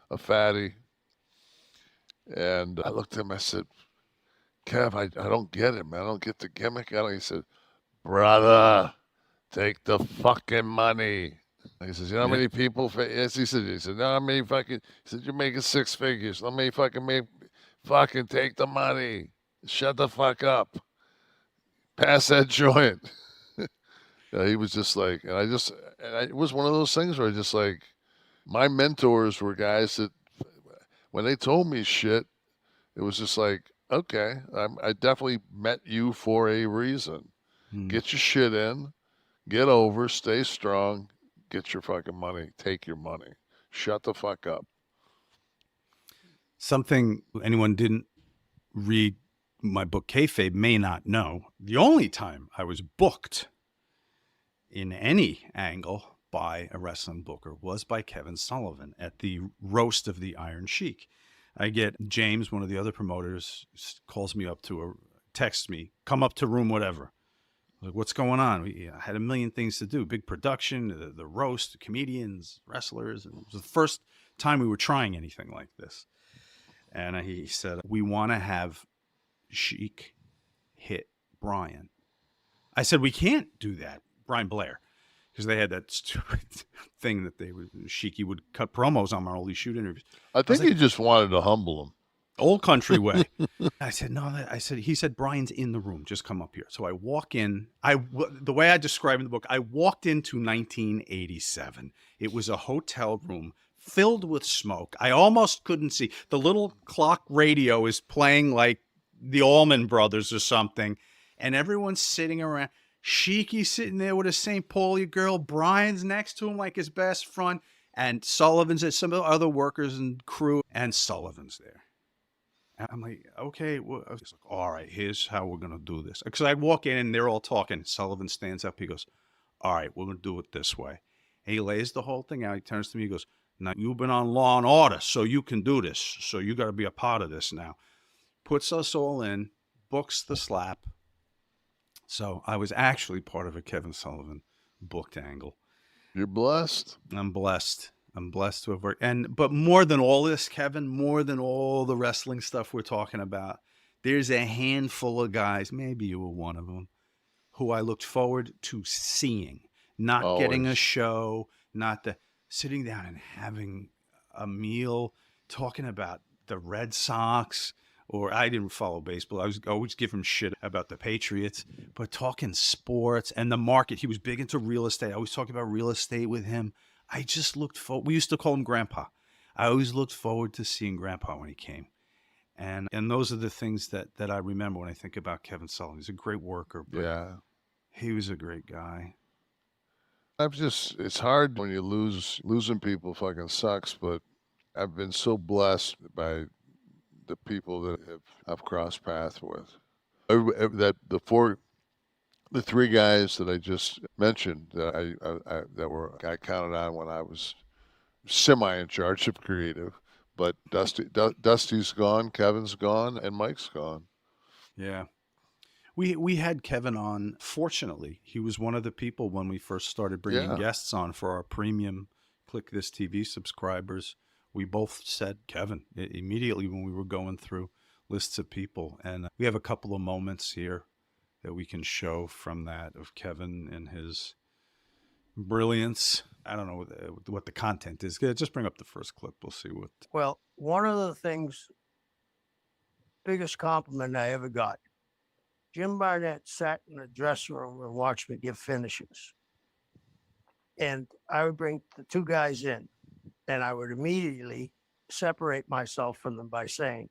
[SPEAKER 2] a fatty. And I looked at him, I said, Kev, I don't get it, man. I don't get the gimmick. He said, brother, take the fucking money. He says, you know how many people? Yes, he said, no, how many fucking? He said, you're making six figures. Let me fucking take the money. Shut the fuck up. Pass that joint. He was just like, it was one of those things where I just like, my mentors were guys that when they told me shit, it was just like, okay, I definitely met you for a reason. Get your shit in, get over, stay strong, get your fucking money, take your money. Shut the fuck up.
[SPEAKER 1] Something anyone didn't read my book Kayfabe may not know. The only time I was booked in any angle by a wrestling booker was by Kevin Sullivan at the roast of the Iron Sheik. I get James, one of the other promoters, calls me up texts me, come up to room whatever. Like, what's going on? I had a million things to do. Big production, the roast, comedians, wrestlers. And it was the first time we were trying anything like this. And he said, we want to have Sheik hit Brian. I said, we can't do that, Brian Blair, because they had that stupid thing that Sheik would cut promos on all these shoot interviews.
[SPEAKER 2] I think he just wanted to humble him.
[SPEAKER 1] Old country way. I said, no, he said, Brian's in the room. Just come up here. So I walk in. The way I describe in the book, I walked into 1987. It was a hotel room filled with smoke. I almost couldn't see. The little clock radio is playing like the Allman Brothers or something. And everyone's sitting around. Sheiky's sitting there with a St. Pauli girl. Brian's next to him like his best friend. And Sullivan's at some of the other workers and crew. And Sullivan's there. And I'm like, okay, well, I was like, all right, here's how we're going to do this. Because I walk in and they're all talking. Sullivan stands up. He goes, all right, we're going to do it this way. And he lays the whole thing out. He turns to me. He goes, now, you've been on Law and Order, so you can do this. So you got to be a part of this now. Puts us all in, books the slap. So I was actually part of a Kevin Sullivan booked angle.
[SPEAKER 2] You're blessed.
[SPEAKER 1] I'm blessed. I'm blessed to have worked. But more than all this, Kevin, more than all the wrestling stuff we're talking about, there's a handful of guys, maybe you were one of them, who I looked forward to seeing, not getting a show, sitting down and having a meal, talking about the Red Sox, or I didn't follow baseball. I was always giving him shit about the Patriots, but talking sports and the market. He was big into real estate. I always talked about real estate with him. I just looked forward. We used to call him Grandpa. I always looked forward to seeing Grandpa when he came. And those are the things that I remember when I think about Kevin Sullivan. He's a great worker. But yeah. He was a great guy.
[SPEAKER 2] It's hard when you losing people fucking sucks, but I've been so blessed by the people that I've crossed paths with. The three guys that I just mentioned that I counted on when I was semi in charge of creative, but Dusty's gone, Kevin's gone, and Mike's gone.
[SPEAKER 1] Yeah. We had Kevin on. Fortunately, he was one of the people when we first started bringing guests on for our premium Click This TV subscribers. We both said Kevin immediately when we were going through lists of people. And we have a couple of moments here that we can show from that of Kevin and his brilliance. I don't know what the content is. Just bring up the first clip. We'll see what.
[SPEAKER 3] Well, one of the things, biggest compliment I ever got, Jim Barnett sat in the dressing room and watched me give finishes. And I would bring the two guys in, and I would immediately separate myself from them by saying,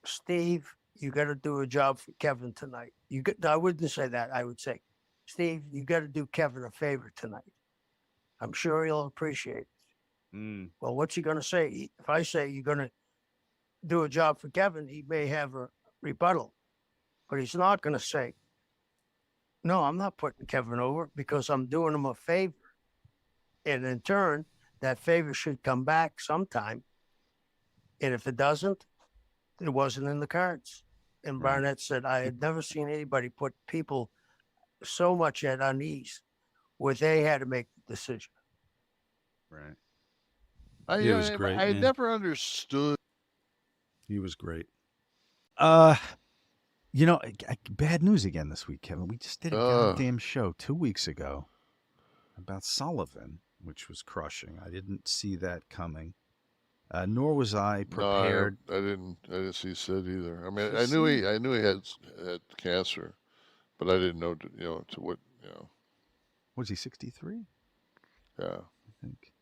[SPEAKER 3] Steve, you got to do a job for Kevin tonight. I wouldn't say that. I would say, Steve, you got to do Kevin a favor tonight. I'm sure he'll appreciate it. Well, what's he going to say? If I say you're going to do a job for Kevin, he may have a rebuttal, but he's not going to say, no, I'm not putting Kevin over because I'm doing him a favor. And in turn, that favor should come back sometime. And if it doesn't, it wasn't in the cards. And Barnett said, I had never seen anybody put people so much at unease where they had to make the decision.
[SPEAKER 1] Right. He was great.
[SPEAKER 2] I never understood.
[SPEAKER 1] He was great. You know, bad news again this week, Kevin. We just did a goddamn show 2 weeks ago. about Sullivan, which was crushing. I didn't see that coming. Nor was I prepared.
[SPEAKER 2] No, I didn't see Sid either. I mean,
[SPEAKER 1] For
[SPEAKER 2] I knew
[SPEAKER 1] Sid?
[SPEAKER 2] he had cancer, but I didn't know, to what,
[SPEAKER 1] Was he 63?
[SPEAKER 2] Yeah.
[SPEAKER 1] I think.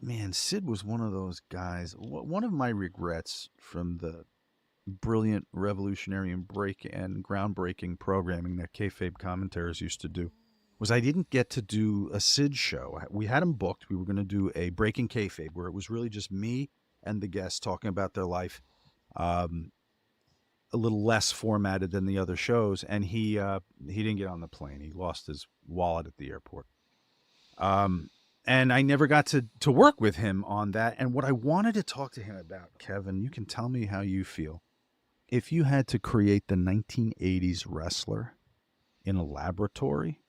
[SPEAKER 1] Man, Sid was one of those guys. One of my regrets from the brilliant, revolutionary, and groundbreaking programming that kayfabe commentators used to do was I didn't get to do a Sid show. We had him booked. We were going to do a Breaking Kayfabe where it was really just me and the guests talking about their life, a little less formatted than the other shows. And he didn't get on the plane. He lost his wallet at the airport. And I never got to work with him on that. And what I wanted to talk to him about, Kevin, you can tell me how you feel. If you had to create the 1980s wrestler in a laboratory,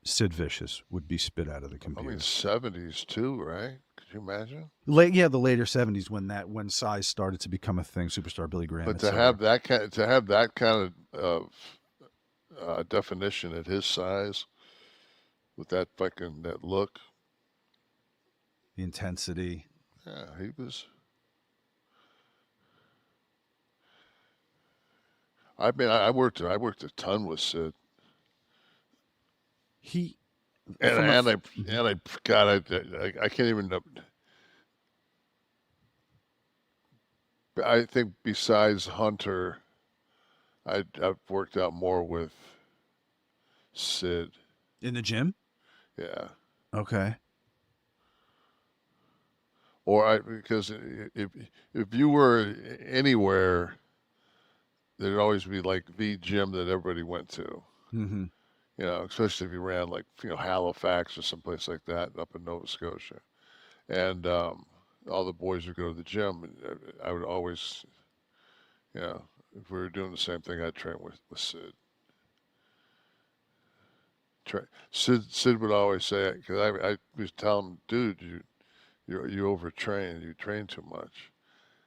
[SPEAKER 1] Sid Vicious would be spit out of the computer.
[SPEAKER 2] I mean, 70s too, right? Could you imagine?
[SPEAKER 1] Yeah, the later 70s when size started to become a thing, Superstar Billy Graham.
[SPEAKER 2] But to have that kind of definition at his size, with that look,
[SPEAKER 1] the intensity.
[SPEAKER 2] Yeah, he was. I mean, I worked a ton with Sid. I can't even. I think besides Hunter, I've worked out more with Sid.
[SPEAKER 1] In the gym?
[SPEAKER 2] Yeah.
[SPEAKER 1] Okay.
[SPEAKER 2] Because if you were anywhere, there'd always be like the gym that everybody went to.
[SPEAKER 1] Mm-hmm.
[SPEAKER 2] You know, especially if you ran like Halifax or someplace like that up in Nova Scotia, and all the boys would go to the gym. And I would always, if we were doing the same thing, I'd train with Sid. Sid would always say, because I would tell him, dude, you overtrain, you train too much.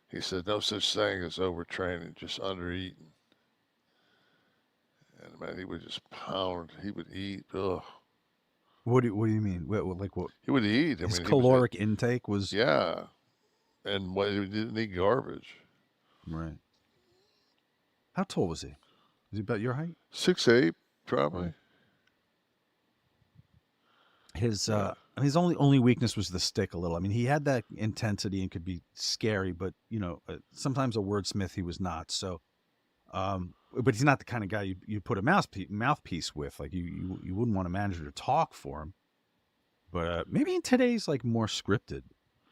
[SPEAKER 2] He said, no such thing as overtraining, just undereating. And man, he would just pound. He would eat. Ugh.
[SPEAKER 1] What do you mean? What?
[SPEAKER 2] He would eat.
[SPEAKER 1] His caloric intake was.
[SPEAKER 2] Yeah, and he didn't eat garbage.
[SPEAKER 1] Right. How tall was he? Was he about your height?
[SPEAKER 2] 6'8", probably.
[SPEAKER 1] Right. His only weakness was the stick a little. I mean, he had that intensity and could be scary, but sometimes a wordsmith he was not. So, but he's not the kind of guy you put a mouthpiece with. Like you wouldn't want a manager to talk for him. But maybe in today's like more scripted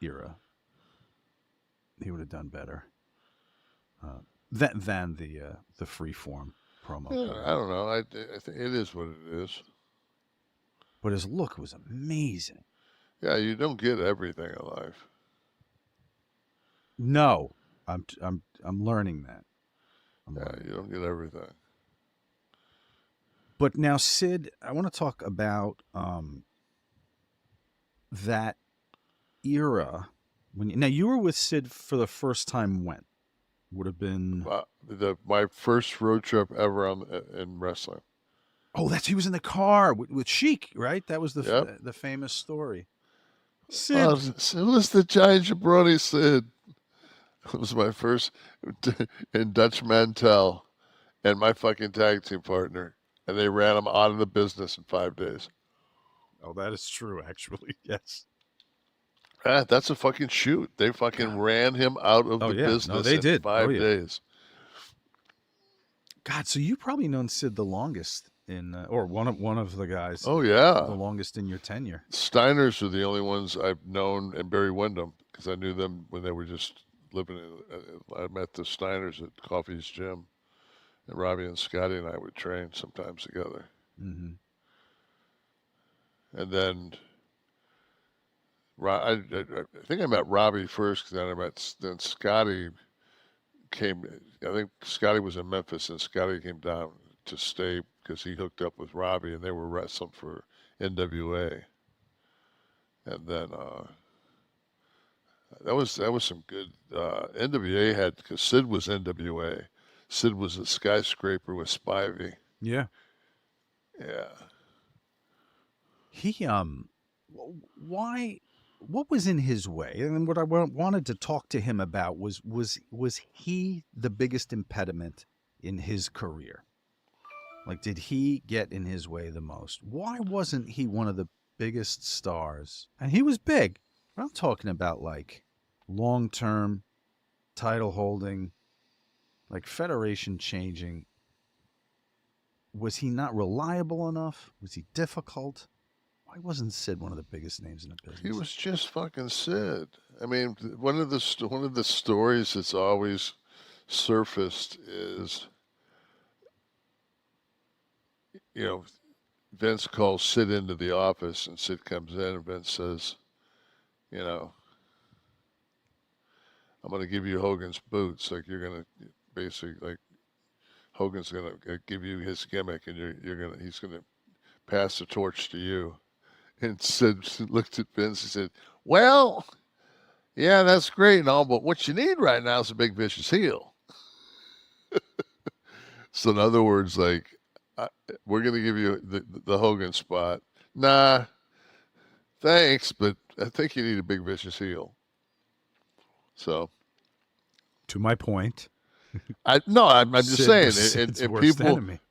[SPEAKER 1] era, he would have done better than the free form promo.
[SPEAKER 2] Yeah, I don't know. I think it is what it is.
[SPEAKER 1] But his look was amazing.
[SPEAKER 2] Yeah, you don't get everything in life.
[SPEAKER 1] No, I'm learning that.
[SPEAKER 2] You don't get everything.
[SPEAKER 1] But now, Sid, I want to talk about that era now you were with Sid for the first time. When would have been
[SPEAKER 2] my first road trip ever in wrestling.
[SPEAKER 1] Oh, he was in the car with Sheik, right? That was the famous story. Sid.
[SPEAKER 2] It was the giant jabroni Sid. It was my first in Dutch Mantel and my fucking tag team partner. And they ran him out of the business in 5 days.
[SPEAKER 1] Oh, that is true, actually. Yes.
[SPEAKER 2] That's a fucking shoot. They fucking ran him out of the business in 5 days.
[SPEAKER 1] God, so you've probably known Sid the longest or one of the guys.
[SPEAKER 2] Oh yeah,
[SPEAKER 1] the longest in your tenure.
[SPEAKER 2] Steiners are the only ones I've known, and Barry Windham, because I knew them when they were just living I met the Steiners at Coffee's Gym, and Robbie and Scotty and I would train sometimes together.
[SPEAKER 1] Mm-hmm.
[SPEAKER 2] And then I think I met Robbie first, because then Scotty came. I think Scotty was in Memphis, and Scotty came down to stay because he hooked up with Robbie, and they were wrestling for NWA. And then that was some good. NWA had, because Sid was NWA. Sid was a skyscraper with Spivey.
[SPEAKER 1] Yeah.
[SPEAKER 2] Yeah.
[SPEAKER 1] He why? What was in his way? And what I wanted to talk to him about was he the biggest impediment in his career? Like, did he get in his way the most? Why wasn't he one of the biggest stars? And he was big. I'm talking about like long-term title holding, like federation changing. Was he not reliable enough? Was he difficult? Why wasn't Sid one of the biggest names in the business?
[SPEAKER 2] He was just fucking Sid. I mean, one of the stories that's always surfaced is, Vince calls Sid into the office, and Sid comes in, and Vince says, I'm going to give you Hogan's boots. Like, you're going to basically, like, Hogan's going to give you his gimmick, and he's going to pass the torch to you. And Sid looked at Vince and said, well, yeah, that's great and all, but what you need right now is a big vicious heel. So in other words, like, we're going to give you the Hogan spot. Nah, thanks, but I think you need a big vicious heel. So,
[SPEAKER 1] to my point,
[SPEAKER 2] I'm just saying, and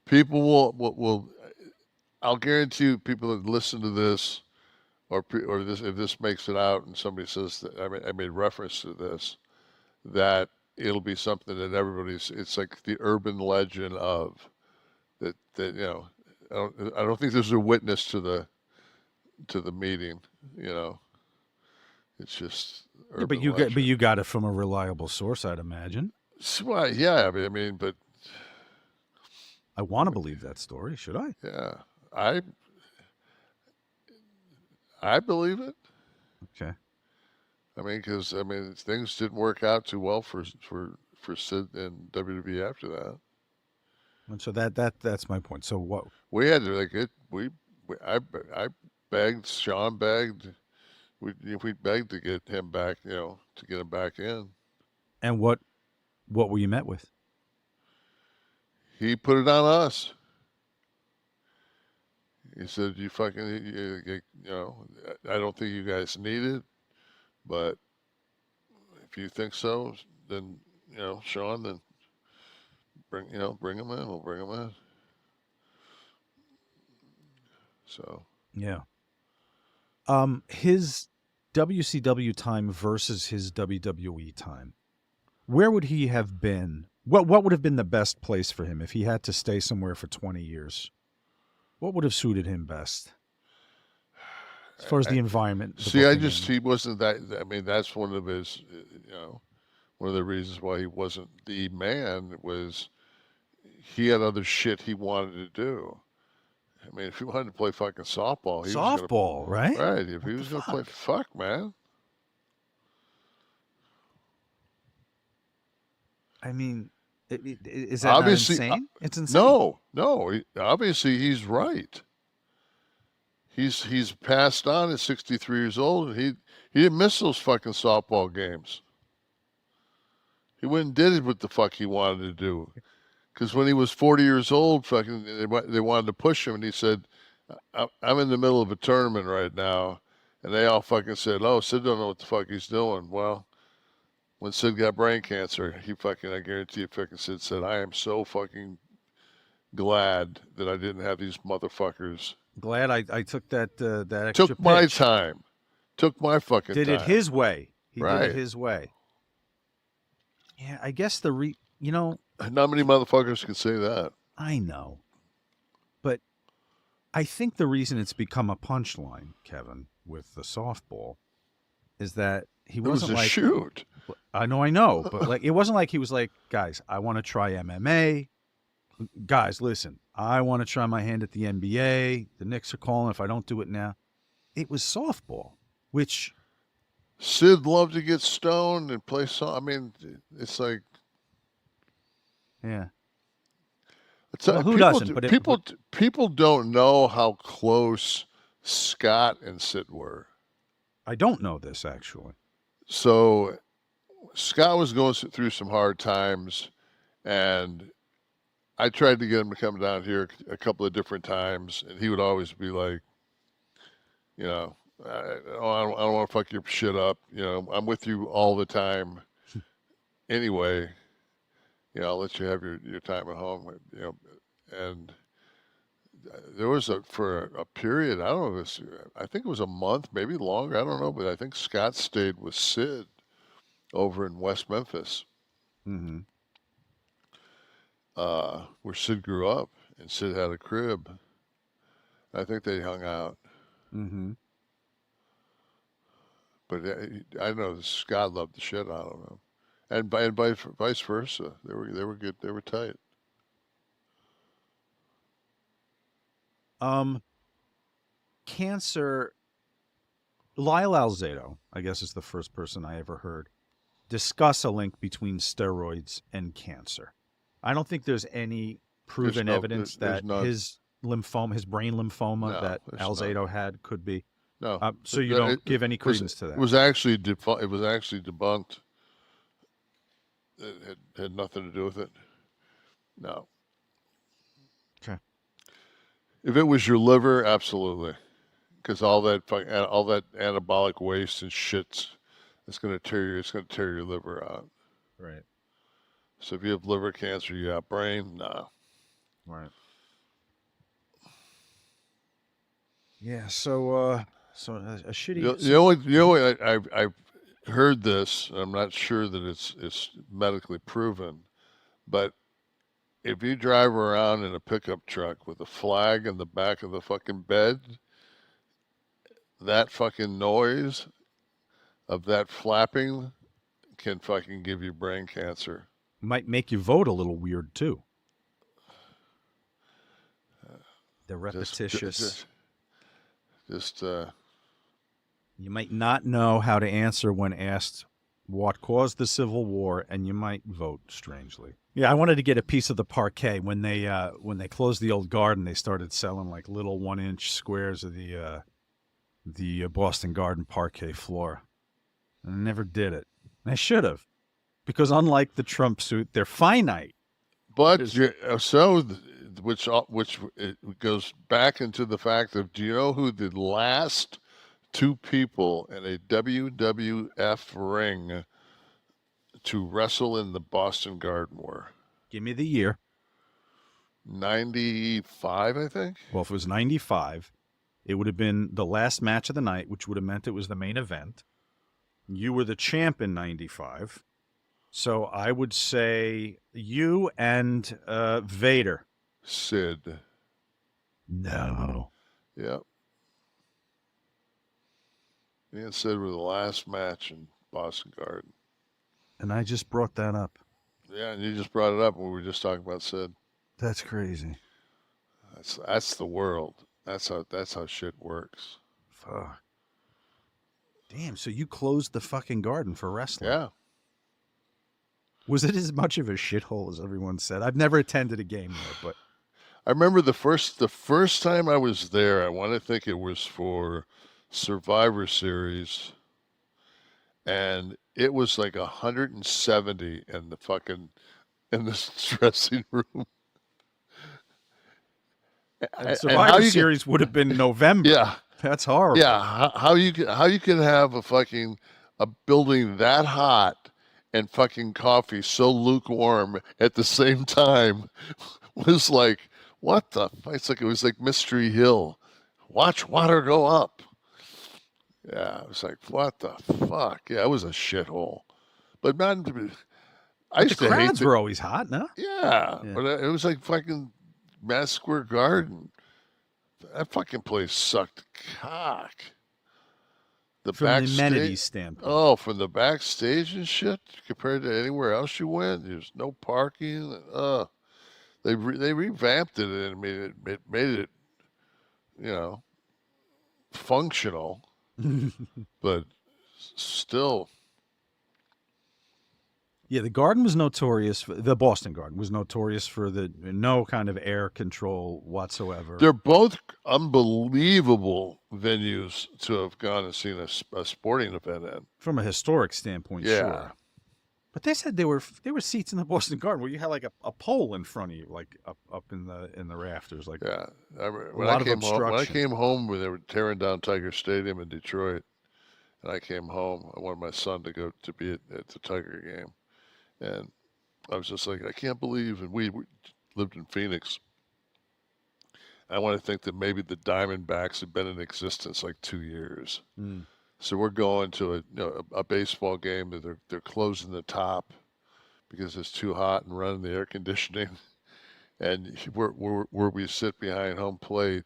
[SPEAKER 2] people will. I'll guarantee you, people that listen to this, or this, if this makes it out, and somebody says that I made reference to this, that it'll be something that everybody's. It's like the urban legend of that. I don't think there's a witness to the meeting. It's just.
[SPEAKER 1] Yeah, but you got it from a reliable source, I'd imagine.
[SPEAKER 2] Well, yeah, I mean, but
[SPEAKER 1] I want to believe that story. Should I?
[SPEAKER 2] Yeah, I believe it.
[SPEAKER 1] Okay.
[SPEAKER 2] I mean, because things didn't work out too well for Sid and WWE after that.
[SPEAKER 1] And so that's my point. So what
[SPEAKER 2] we had to I begged, Sean begged, we begged to get him back, to get him back in.
[SPEAKER 1] And what were you met with?
[SPEAKER 2] He put it on us. He said, "You fucking, I don't think you guys need it, but if you think so, then Sean, then bring him in. We'll bring him in." So
[SPEAKER 1] yeah, his WCW time versus his WWE time, where would he have been? What would have been the best place for him if he had to stay somewhere for 20 years? What would have suited him best as far as the environment?
[SPEAKER 2] He wasn't that. I mean, that's one of his, one of the reasons why he wasn't the man was he had other shit he wanted to do. I mean, if he wanted to play fucking softball,
[SPEAKER 1] right?
[SPEAKER 2] Right. If he was going to play, fuck, man.
[SPEAKER 1] I mean, is that obviously not insane? It's insane.
[SPEAKER 2] No. Obviously, he's right. He's passed on at 63 years old, and he didn't miss those fucking softball games. He went and did what the fuck he wanted to do. Because when he was 40 years old, fucking they wanted to push him, and he said, "I'm in the middle of a tournament right now," and they all fucking said, "Oh, Sid don't know what the fuck he's doing." Well, when Sid got brain cancer, I guarantee you, fucking Sid said, "I am so fucking glad that I didn't have these motherfuckers."
[SPEAKER 1] Glad I took that extra
[SPEAKER 2] took my time, took my fucking
[SPEAKER 1] time.
[SPEAKER 2] Did
[SPEAKER 1] it his way. He did it his way. Yeah, I guess not
[SPEAKER 2] many motherfuckers can say that.
[SPEAKER 1] I know, but I think the reason it's become a punchline, Kevin, with the softball, is that he wasn't
[SPEAKER 2] like shoot.
[SPEAKER 1] I know, but like it wasn't like he was like, guys, I want to try MMA. Guys, listen, I want to try my hand at the NBA. The Knicks are calling if I don't do it now. It was softball, which
[SPEAKER 2] Sid loved to get stoned and play I mean, it's like,
[SPEAKER 1] yeah.
[SPEAKER 2] Who doesn't? But people don't know how close Scott and Sid were.
[SPEAKER 1] I don't know this actually.
[SPEAKER 2] So Scott was going through some hard times, and I tried to get him to come down here a couple of different times, and he would always be like, You know, I don't want to fuck your shit up. You know, I'm with you all the time. Anyway, you know, I'll let you have your time at home. You know, and there was for a period. I don't know. I think it was a month, maybe longer. I don't know, but I think Scott stayed with Sid over in West Memphis,
[SPEAKER 1] Mm-hmm.
[SPEAKER 2] where Sid grew up, and Sid had a crib. I think they hung out.
[SPEAKER 1] Mm-hmm.
[SPEAKER 2] But I know Scott loved the shit out of him, and vice versa. They were good. They were tight.
[SPEAKER 1] Cancer. Lyle Alzado, I guess, is the first person I ever heard discuss a link between steroids and cancer. I don't think there's any proven evidence that his lymphoma, his brain lymphoma that Alzado had could be.
[SPEAKER 2] No.
[SPEAKER 1] So you don't give any credence to that.
[SPEAKER 2] It was actually debunked. It had nothing to do with it. No.
[SPEAKER 1] Okay.
[SPEAKER 2] If it was your liver, absolutely, because all that anabolic waste and shit, it's gonna tear your liver out.
[SPEAKER 1] Right.
[SPEAKER 2] So if you have liver cancer, you have brain, no.
[SPEAKER 1] Right. Yeah. So a shitty.
[SPEAKER 2] You know, I've heard this. I'm not sure that it's medically proven, but if you drive around in a pickup truck with a flag in the back of the fucking bed, that fucking noise of that flapping can fucking give you brain cancer.
[SPEAKER 1] Might make you vote a little weird too. The repetitious. You might not know how to answer when asked what caused the Civil War, and you might vote strangely. Yeah, I wanted to get a piece of the parquet. When they closed the old garden, they started selling like little 1-inch squares of the Boston Garden parquet floor. And I never did it. And I should have, because unlike the Trump suit, they're finite.
[SPEAKER 2] But which it goes back into the fact of, do you know who the last two people in a WWF ring to wrestle in the Boston Garden were?
[SPEAKER 1] Give me the year.
[SPEAKER 2] 95, I think.
[SPEAKER 1] Well, if it was 95, it would have been the last match of the night, which would have meant it was the main event. You were the champ in 95. So I would say you and Vader.
[SPEAKER 2] Sid.
[SPEAKER 1] No.
[SPEAKER 2] Yep. Me and Sid were the last match in Boston Garden.
[SPEAKER 1] And I just brought that up.
[SPEAKER 2] Yeah, and you just brought it up when we were just talking about Sid.
[SPEAKER 1] That's crazy.
[SPEAKER 2] That's the world. That's how shit works.
[SPEAKER 1] Fuck. Damn, so you closed the fucking garden for wrestling?
[SPEAKER 2] Yeah.
[SPEAKER 1] Was it as much of a shithole as everyone said? I've never attended a game there, but
[SPEAKER 2] I remember the first time I was there, I want to think it was for Survivor Series, and it was like 170 in the dressing room.
[SPEAKER 1] And Survivor Series would have been November.
[SPEAKER 2] Yeah,
[SPEAKER 1] that's horrible.
[SPEAKER 2] Yeah, how you can have a building that hot and fucking coffee so lukewarm at the same time was like, what the? It was like Mystery Hill. Watch water go up. Yeah, it was like, what the fuck? Yeah, it was a shithole. But man,
[SPEAKER 1] the crowds were always hot, no?
[SPEAKER 2] Yeah, but it was like fucking Madison Square Garden. That fucking place sucked cock.
[SPEAKER 1] From the amenities standpoint.
[SPEAKER 2] Oh, from the backstage and shit, compared to anywhere else you went, there's no parking. They revamped it and made it, functional, but still.
[SPEAKER 1] Yeah, the Garden was notorious. The Boston Garden was notorious for no kind of air control whatsoever.
[SPEAKER 2] They're both unbelievable venues to have gone and seen a sporting event in.
[SPEAKER 1] From a historic standpoint,
[SPEAKER 2] yeah.
[SPEAKER 1] Sure. But they said there were seats in the Boston Garden where you had like a pole in front of you, like up in the rafters, like
[SPEAKER 2] Yeah.
[SPEAKER 1] when I
[SPEAKER 2] came home, when they were tearing down Tiger Stadium in Detroit, and I came home, I wanted my son to go to be at the Tiger game, and I was just like, I can't believe, and we lived in Phoenix. I want to think that maybe the Diamondbacks had been in existence like 2 years.
[SPEAKER 1] Mm.
[SPEAKER 2] So we're going to a baseball game that they're closing the top because it's too hot and running the air conditioning. And where we sit behind home plate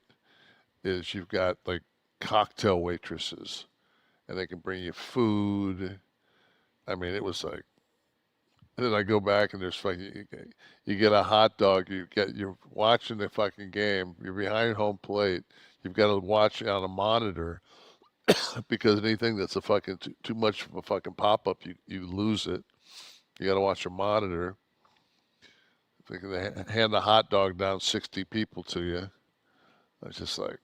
[SPEAKER 2] is you've got like cocktail waitresses, and they can bring you food. I mean, it was like. And then I go back and there's fucking you get a hot dog. You're watching the fucking game. You're behind home plate. You've got to watch it on a monitor. Because anything that's a fucking too much of a fucking pop up, you lose it. You got to watch your monitor. They can hand the hot dog down 60 people to you. I was just like,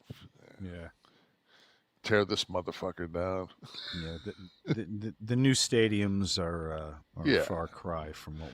[SPEAKER 1] yeah,
[SPEAKER 2] tear this motherfucker down.
[SPEAKER 1] Yeah, the new stadiums are a far cry from what